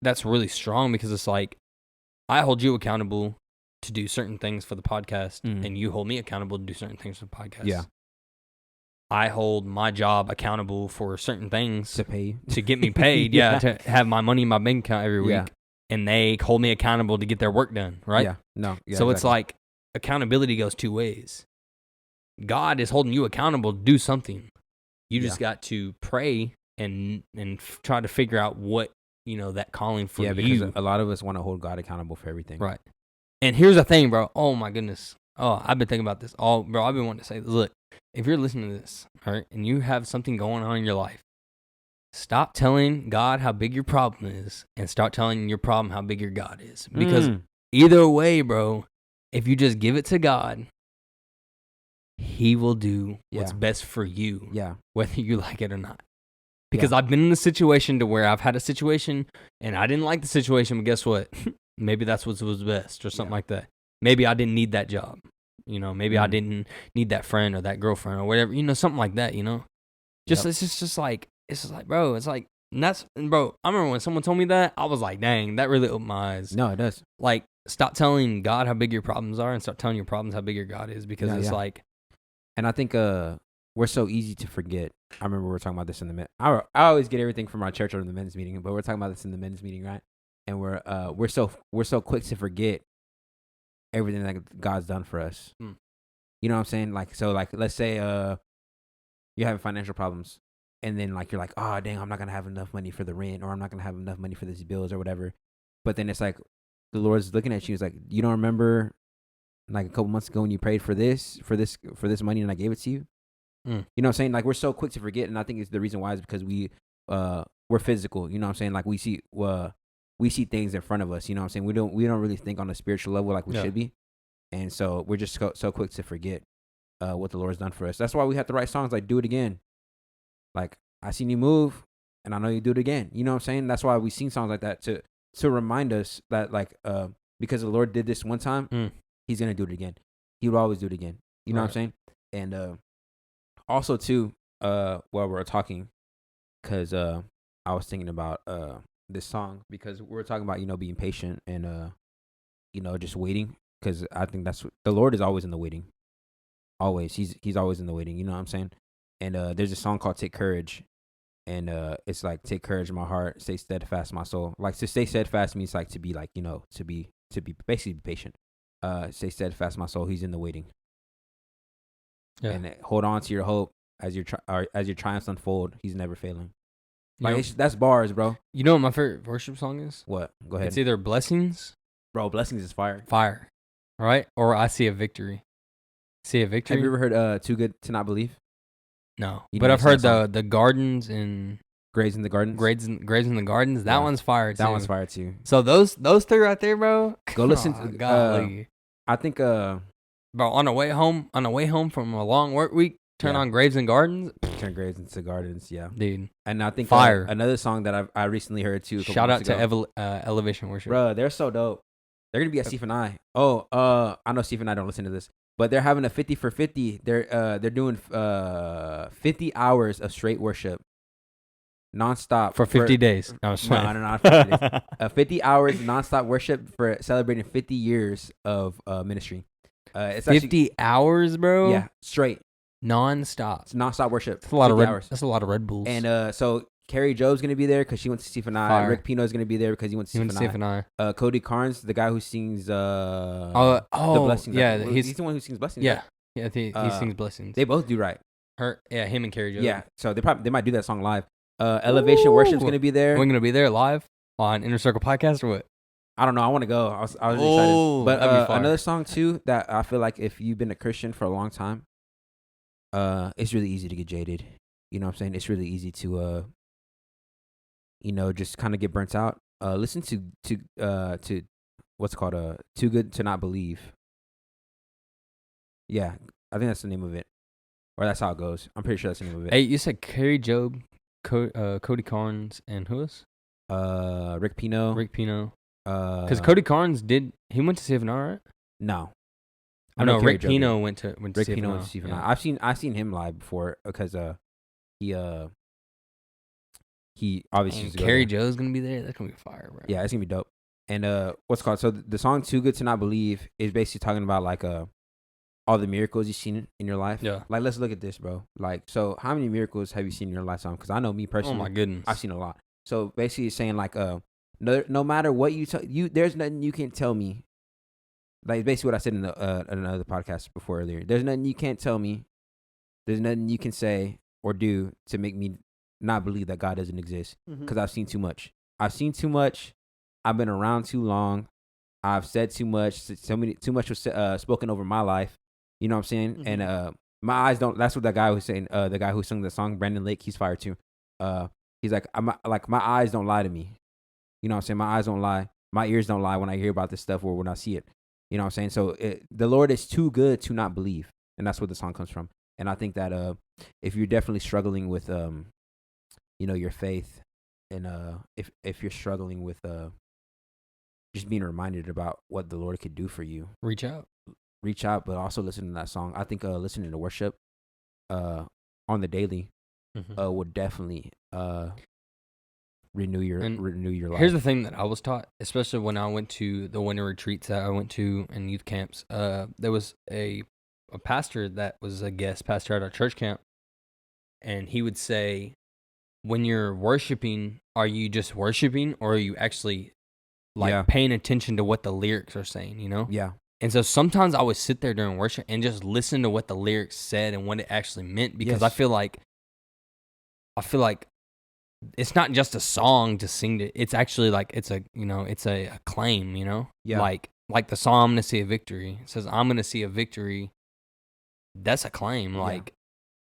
that's really strong, because it's like, I hold you accountable to do certain things for the podcast, and you hold me accountable to do certain things for the podcast. Yeah. I hold my job accountable for certain things to pay, to get me paid. Yeah. To have my money in my bank account every week. Yeah. And they hold me accountable to get their work done, right? Yeah. No. Yeah, so exactly. It's like accountability goes two ways. God is holding you accountable to do something. You just got to pray and try to figure out what, that calling for you. Yeah, because a lot of us want to hold God accountable for everything. Right. And here's the thing, bro. Oh, my goodness. Oh, I've been thinking about this. Bro, I've been wanting to say this. Look, if you're listening to this, all right, and you have something going on in your life, stop telling God how big your problem is and start telling your problem how big your God is. Because either way, bro, if you just give it to God, He will do what's best for you, whether you like it or not. Because I've been in a situation to where I've had a situation and I didn't like the situation, but guess what? Maybe that's what was best or something like that. Maybe I didn't need that job. Maybe I didn't need that friend or that girlfriend or whatever, something like that, It's just like, bro, it's like, and that's, bro, I remember when someone told me that, I was like, dang, that really opened my eyes. No, it does. Like, stop telling God how big your problems are and start telling your problems how big your God is, because it's like. And I think we're so easy to forget. I remember we were talking about this in the I always get everything from our church or the men's meeting, but we're talking about this in the men's meeting, right? And we're so quick to forget everything that God's done for us. You know what I'm saying? Like, so, like, let's say you're having financial problems, and then, like, you're like, oh, dang, I'm not gonna have enough money for the rent, or I'm not gonna have enough money for these bills or whatever. But then it's like the Lord's looking at you. He's like, you don't remember, like, a couple months ago when you prayed for this money and I gave it to you? You know what I'm saying? Like, we're so quick to forget, and I think it's the reason why is because we're physical. You know what I'm saying? Like, we see things in front of us. You know what I'm saying? We don't really think on a spiritual level like we should be, and so we're just so quick to forget what the Lord's done for us. That's why we have to write songs like "Do It Again." Like, I seen you move, and I know you do it again. You know what I'm saying? That's why we sing songs like that to remind us that, like, because the Lord did this one time, He's gonna do it again. He would always do it again. You know what I'm saying? And also too, while we're talking, because I was thinking about this song, because we're talking about being patient and just waiting, because I think that's what the Lord is always in the waiting. Always. He's always in the waiting. You know what I'm saying? And there's a song called "Take Courage," and it's like, "Take courage, my heart. Stay steadfast, my soul." Like, to stay steadfast means like to be like, to be basically be patient. Stay steadfast, my soul. He's in the waiting. Yeah. And hold on to your hope as your triumphs unfold. He's never failing. You Like, that's bars, bro. You know what my favorite worship song is? What? Go ahead. It's either Blessings, Bro, Blessings is fire. Right? Or I See a Victory. See a Victory. Have you ever heard Too Good to Not Believe? No, You but know I've heard the Gardens and Graves in the Gardens. Graves in the Gardens. That one's fire too. That one's fire too. So those three right there, bro. Go listen to. Golly. I think. Bro, on the way home from a long work week, turn on Graves and Gardens. Turn Graves into Gardens, yeah, dude. And I think fire. Another song that I recently heard too. Shout out to Elevation Worship, bro. They're so dope. They're gonna be at Steve and I. Oh, I know Steve and I don't listen to this, but they're having a 50 for 50. They're doing 50 hours of straight worship, nonstop for 50 days. No, not 50 days. 50 hours nonstop worship for celebrating 50 years of ministry. It's 50 actually, hours, bro. Yeah, straight, nonstop. It's nonstop worship. That's a lot of Red hours. That's a lot of Red Bulls. And so Carrie Joe's gonna be there because she went to Steve and I. Fire. Rick Pino's gonna be there because he went to Steve and I. Cody Carnes, the guy who sings the Blessings. Yeah, he's the one who sings Blessings. Yeah, right? he sings Blessings. They both do right. Him and Carrie Joe. Yeah, so they might do that song live. Elevation Worship's gonna be there. We're gonna be there live on Inner Circle Podcast or what? I don't know. I want to go. I was excited. But another song too that I feel like if you've been a Christian for a long time, it's really easy to get jaded. You know what I'm saying? It's really easy to just kind of get burnt out. Listen to what's called "Too Good to Not Believe." Yeah, I think that's the name of it, or that's how it goes. I'm pretty sure that's the name of it. Hey, you said Carrie Job, Cody Carnes, and who else? Rick Pino. Because Cody Carnes he went to CFNR, right? No. I know Rick Pino went to Rick Pino went to CFNR. Yeah. I've seen him live before because he obviously and Carrie Joe's gonna be there. That's gonna be fire, bro. Yeah, it's gonna be dope. And what's called, so the song "Too Good to Not Believe" is basically talking about like all the miracles you've seen in your life. Yeah. Like, let's look at this, bro. Like, so how many miracles have you seen in your lifetime? Because I know me personally. Oh my goodness, I've seen a lot. So basically, it's saying like no matter what there's nothing you can tell me. Like, basically what I said in another podcast before earlier. There's nothing you can't tell me. There's nothing you can say or do to make me not believe that God doesn't exist. Because I've seen too much. I've been around too long. I've said too much. Too much was spoken over my life. You know what I'm saying? Mm-hmm. And my eyes don't. That's what that guy was saying. The guy who sung the song, Brandon Lake, he's fired too. He's like, my eyes don't lie to me. You know what I'm saying? My eyes don't lie. My ears don't lie when I hear about this stuff or when I see it. You know what I'm saying? So the Lord is too good to not believe. And that's where the song comes from. And I think that if you're definitely struggling with, your faith, and if you're struggling with just being reminded about what the Lord could do for you, reach out, but also listen to that song. I think listening to worship on the daily would definitely renew your life. Here's the thing that I was taught, especially when I went to the winter retreats that I went to and youth camps. There was a pastor that was a guest pastor at our church camp, and he would say, when you're worshiping, are you just worshiping, or are you actually paying attention to what the lyrics are saying, you know? Yeah. And so sometimes I would sit there during worship and just listen to what the lyrics said and what it actually meant, because I feel like it's not just a song to sing to. It's actually like it's a claim, you know? Yeah. Like the song, I'm gonna see a victory. It says, I'm gonna see a victory. That's a claim. Like,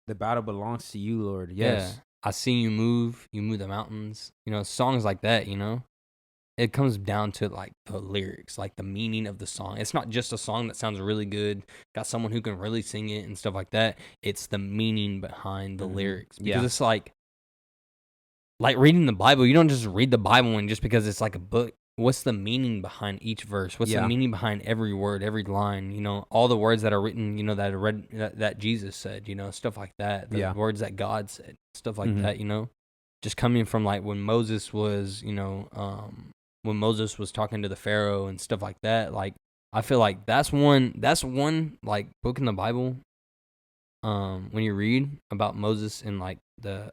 the battle belongs to you, Lord. Yes. Yeah. I see you move the mountains. You know, songs like that, you know? It comes down to like the lyrics, like the meaning of the song. It's not just a song that sounds really good, got someone who can really sing it and stuff like that. It's the meaning behind the lyrics. Because it's like reading the Bible. You don't just read the Bible and just because it's like a book. What's the meaning behind each verse? What's the meaning behind every word, every line? You know, all the words that are written, you know, that I read that Jesus said, you know, stuff like that. The words that God said, stuff like that, you know. Just coming from like when Moses was, you know, when Moses was talking to the Pharaoh and stuff like that. Like, I feel like that's one like book in the Bible when you read about Moses and like the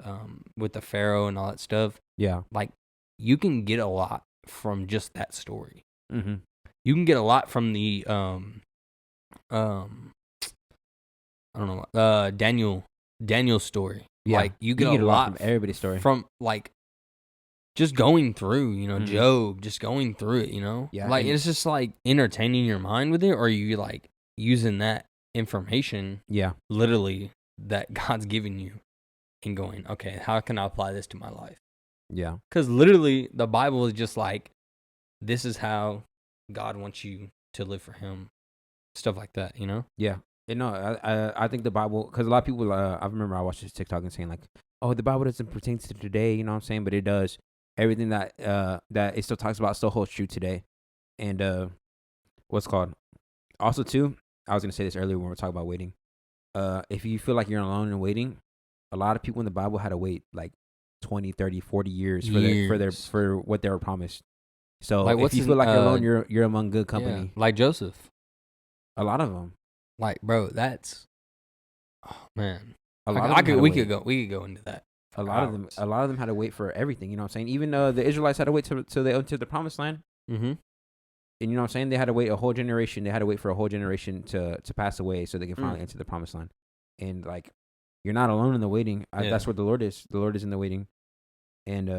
with the Pharaoh and all that stuff, Yeah. like you can get a lot from just that story. Mm-hmm. You can get a lot from the I don't know, Daniel's story. Yeah. Like you get a lot lot from everybody's story. from like just going through, Mhm. Job, just going through it, Yeah, like and- it's just like entertaining your mind with it, or are you like using that information, Yeah. literally that God's giving you, and going, okay, how can I apply this to my life? Yeah. Because literally, the Bible is just like, this is how God wants you to live for Him, stuff like that, Yeah. And no, I think the Bible, because a lot of people, I remember I watched this TikTok and saying like, oh, the Bible doesn't pertain to today, you know what I'm saying? But it does. Everything that it still talks about still holds true today. And what's called? Also too, I was gonna say this earlier when we were talking about waiting. If you feel like you're alone and waiting, a lot of people in the Bible had to wait like 20, 30, 40 years for what they were promised. So Like, if you feel like you're alone, you're among good company. Yeah, like Joseph. A lot of them. Like, bro, that's, oh man, A lot of them had to we wait. could go into that. A lot of them had to wait for everything. You know what I'm saying? Even the Israelites had to wait till they entered the promised land. Mm-hmm. And you know what I'm saying? They had to wait a whole generation. They had to wait for a whole generation to pass away so they can finally enter the promised land. And like, you're not alone in the waiting. That's where the Lord is. The Lord is in the waiting. And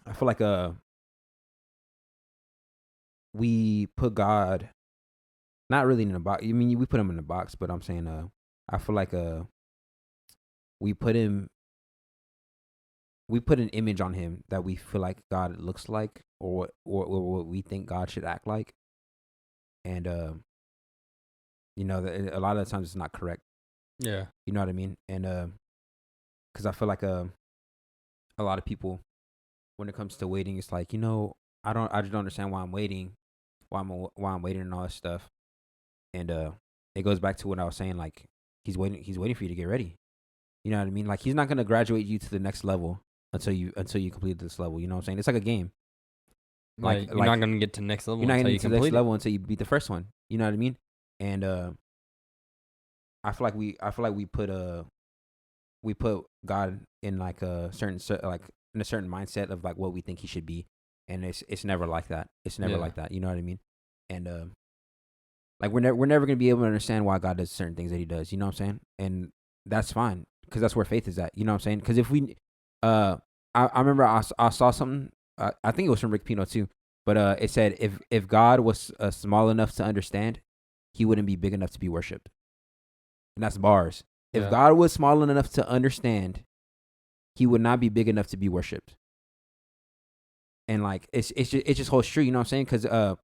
I feel like we put God not really in a box. I mean, we put him in a box, but I'm saying I feel like we put an image on him that we feel like God looks like, or what we think God should act like. And you know, a lot of the times it's not correct. Yeah. You know what I mean? And because I feel like a lot of people, when it comes to waiting, it's like, you know, I just don't understand why I'm waiting, why I'm waiting and all this stuff. And it goes back to what I was saying, like he's waiting for you to get ready. You know what I mean? Like he's not gonna graduate you to the next level until you complete this level. You know what I'm saying? It's like a game. Like you're not gonna get to the next level. You're not until gonna you get to the complete next it. level until you beat the first one. You know what I mean? And I feel like we put God in like a certain in a certain mindset of like what we think he should be, and it's never like that. It's never like that. You know what I mean? And like we're never gonna be able to understand why God does certain things that he does. You know what I'm saying? And that's fine because that's where faith is at. You know what I'm saying? Because if we, I remember I saw something. I think it was from Rick Pino too, but it said if God was small enough to understand, he wouldn't be big enough to be worshipped. And that's bars. If God was small enough to understand, he would not be big enough to be worshipped. And like it just holds true. You know what I'm saying? Because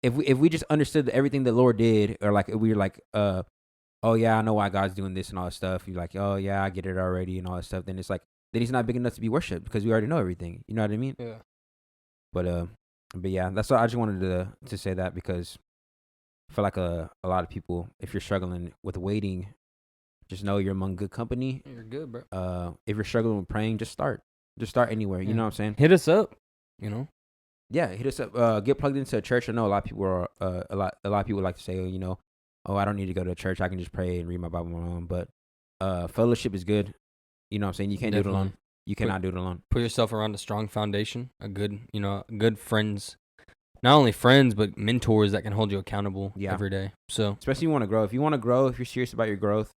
if we just understood everything the Lord did, or like we were like, oh yeah, I know why God's doing this and all that stuff. You're like, oh yeah, I get it already and all that stuff. Then it's like, then he's not big enough to be worshipped because we already know everything. You know what I mean? Yeah. But yeah, that's why I just wanted to say that, because I feel like a lot of people, if you're struggling with waiting, just know you're among good company. You're good, bro. If you're struggling with praying, just start anywhere. You know what I'm saying? Hit us up. Yeah, hit us up. Get plugged into a church. I know a lot of people are a lot of people like to say, you know, oh, I don't need to go to a church. I can just pray and read my Bible on my own. But fellowship is good. You know what I'm saying? You can't do it alone. You cannot do it alone. Put yourself around a strong foundation, a good, good friends. Not only friends, but mentors that can hold you accountable every day. So, especially if you want to grow. If you want to grow, if you're serious about your growth,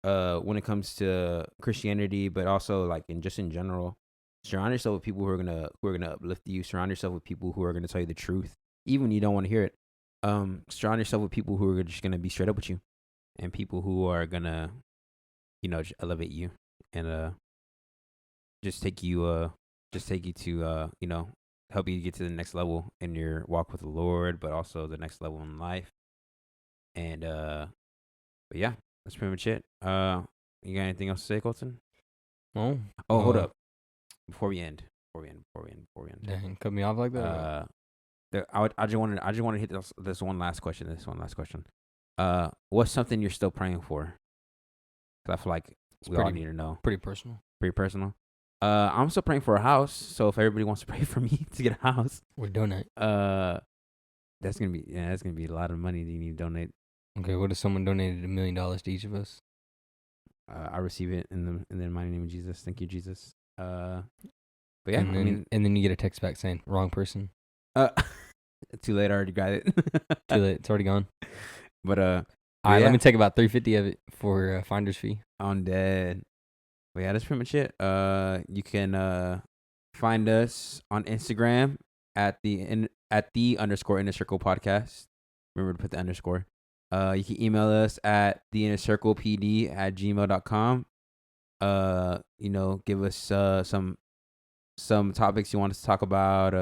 when it comes to Christianity, but also like in general, surround yourself with people who are gonna uplift you. Surround yourself with people who are gonna tell you the truth, even when you don't want to hear it. Surround yourself with people who are just gonna be straight up with you, and people who are gonna, just elevate you and just take you to help you get to the next level in your walk with the Lord, but also the next level in life. And but yeah, that's pretty much it. You got anything else to say, Colton? Oh, hold up. Before we end. Dang, cut me off like that. I just want to hit this one last question. What's something you're still praying for? 'Cause I feel like we all need to know. Pretty personal. I'm still praying for a house. So if everybody wants to pray for me to get a house, we donate. that's gonna be a lot of money that you need to donate. Okay, what if someone donated $1 million to each of us? I receive it in the mighty name of Jesus. Thank you, Jesus. But yeah, and then you get a text back saying wrong person. Too late. I already got it. Too late. It's already gone. But all right, let me take about $350 of it for finder's fee. I'm dead. But yeah, that's pretty much it. You can find us on Instagram at the _inner circle podcast. Remember to put the underscore. You can email us at theinnercirclepd@gmail.com. Give us some topics you want us to talk about.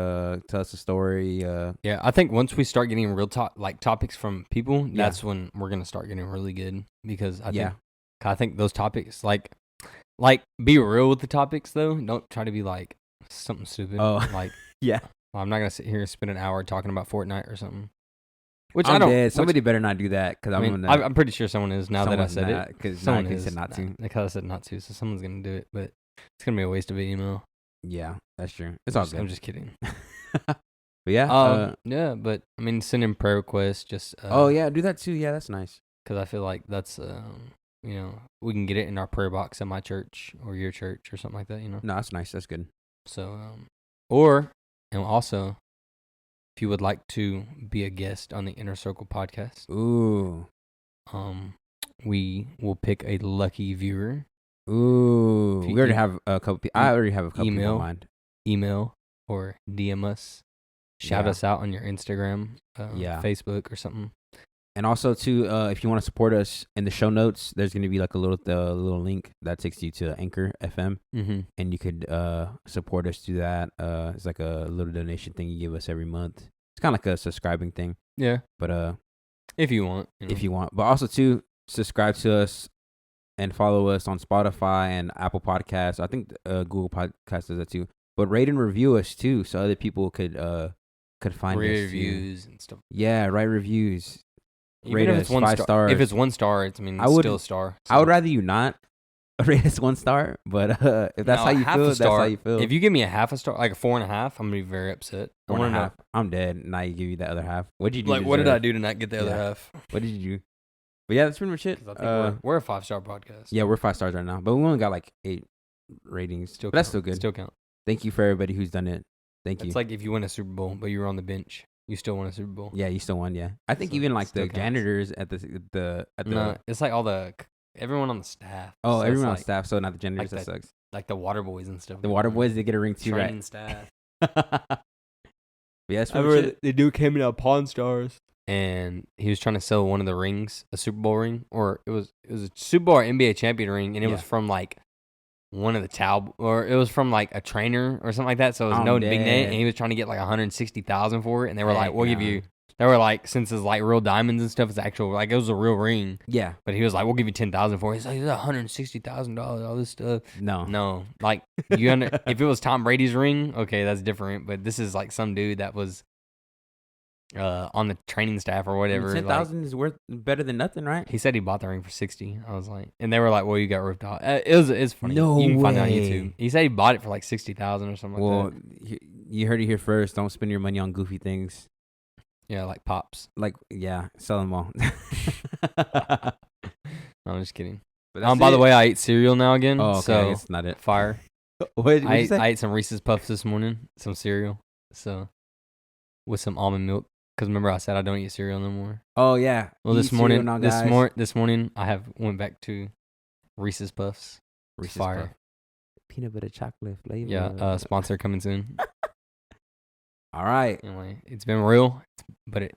Tell us a story. Yeah, I think once we start getting real topics from people, that's when we're gonna start getting really good, because I think those topics like be real with the topics though. Don't try to be like something stupid. Like yeah. I'm not gonna sit here and spend an hour talking about Fortnite or something. Which I'm dead. Somebody better not do that, because I'm pretty sure someone is now that I said it. Because someone said not to. Because I said not to, so someone's gonna do it, but it's gonna be a waste of an email. Yeah, that's true. It's all good. I'm just kidding. But yeah. Yeah, but I mean, send in prayer requests. Just do that too. Yeah, that's nice. Because I feel like that's we can get it in our prayer box at my church or your church or something like that. No, that's nice. That's good. So and also, if you would like to be a guest on the Inner Circle podcast, we will pick a lucky viewer. Ooh, we already have a couple. I already have a couple people in mind. Email or DM us. Shout us out on your Instagram, Facebook, or something. And also too, if you want to support us, in the show notes, there's going to be like a little link that takes you to Anchor FM, and you could support us through that. It's like a little donation thing you give us every month. It's kind of like a subscribing thing. Yeah. But if you want, but also too, subscribe to us and follow us on Spotify and Apple Podcasts. I think Google Podcasts does that too. But rate and review us too, so other people could find us. Reviews and stuff. Yeah, write reviews. Even rate if it's 5 stars. If it's 1 star, it's still a star. So. I would rather you not rate us 1 star, but if that's how you feel, that's how you feel. If you give me a half a star, like a 4.5, I'm gonna be very upset. 4.5. I'm dead. Now you give you the other half. What did you do? Like, what did I do to not get the other half? What did you do? But yeah, that's pretty much it. I think we're a 5-star podcast. Yeah, we're 5 stars right now, but we only got like 8 ratings. But that's still good. Still count. Thank you for everybody who's done it. Thank you. It's like if you win a Super Bowl, but you were on the bench, you still won a Super Bowl. Yeah, you still won. Yeah, I think even like the janitors at the no, it's like everyone on the staff. Oh, so everyone on the staff. So not the janitors. That sucks. Like the water boys and stuff. The water boys, they get a ring too, right? Training staff. Yeah, that's what the dude came in at Pawn Stars, and he was trying to sell one of the rings, a Super Bowl ring, or it was a Super Bowl or NBA champion ring, and it was from like one of the or it was from like a trainer or something like that. So it was no big name, and he was trying to get like $160,000 for it, and they were like, "We'll give you." They were like, since it's like real diamonds and stuff, it's actual, like it was a real ring. Yeah. But he was like, "We'll give you $10,000 for it." He's like, "It's $160,000, all this stuff." No. Like if it was Tom Brady's ring, okay, that's different. But this is like some dude that was on the training staff or whatever. 10,000 is worth better than nothing, right? He said he bought the ring for 60. I was like, and they were like, "Well, you got ripped off." It's funny. No you can way. Find it on YouTube. He said he bought it for like 60,000 or something. Well, you heard it here first. Don't spend your money on goofy things. Yeah, like pops. Sell them all. No, I'm just kidding. By the way, I ate cereal now again. Oh, okay. So that's not it. Fire. What did you say? I ate some Reese's Puffs this morning, some cereal, so with some almond milk. Because remember, I said I don't eat cereal no more. Oh yeah. Well, this morning, I went back to Reese's Puffs. Reese's Fire. Puff. Peanut butter chocolate flavor. Yeah. Sponsor coming soon. All right. Anyway, it's been real, but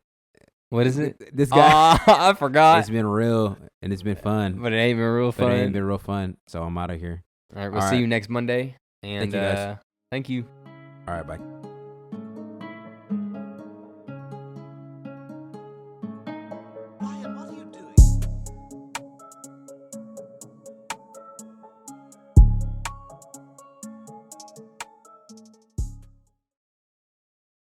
what is it? This guy. I forgot. It's been real and it's been fun. But it ain't been real fun. So I'm out of here. All right. We'll see you next Monday. And thank you, guys. Thank you. All right. Bye.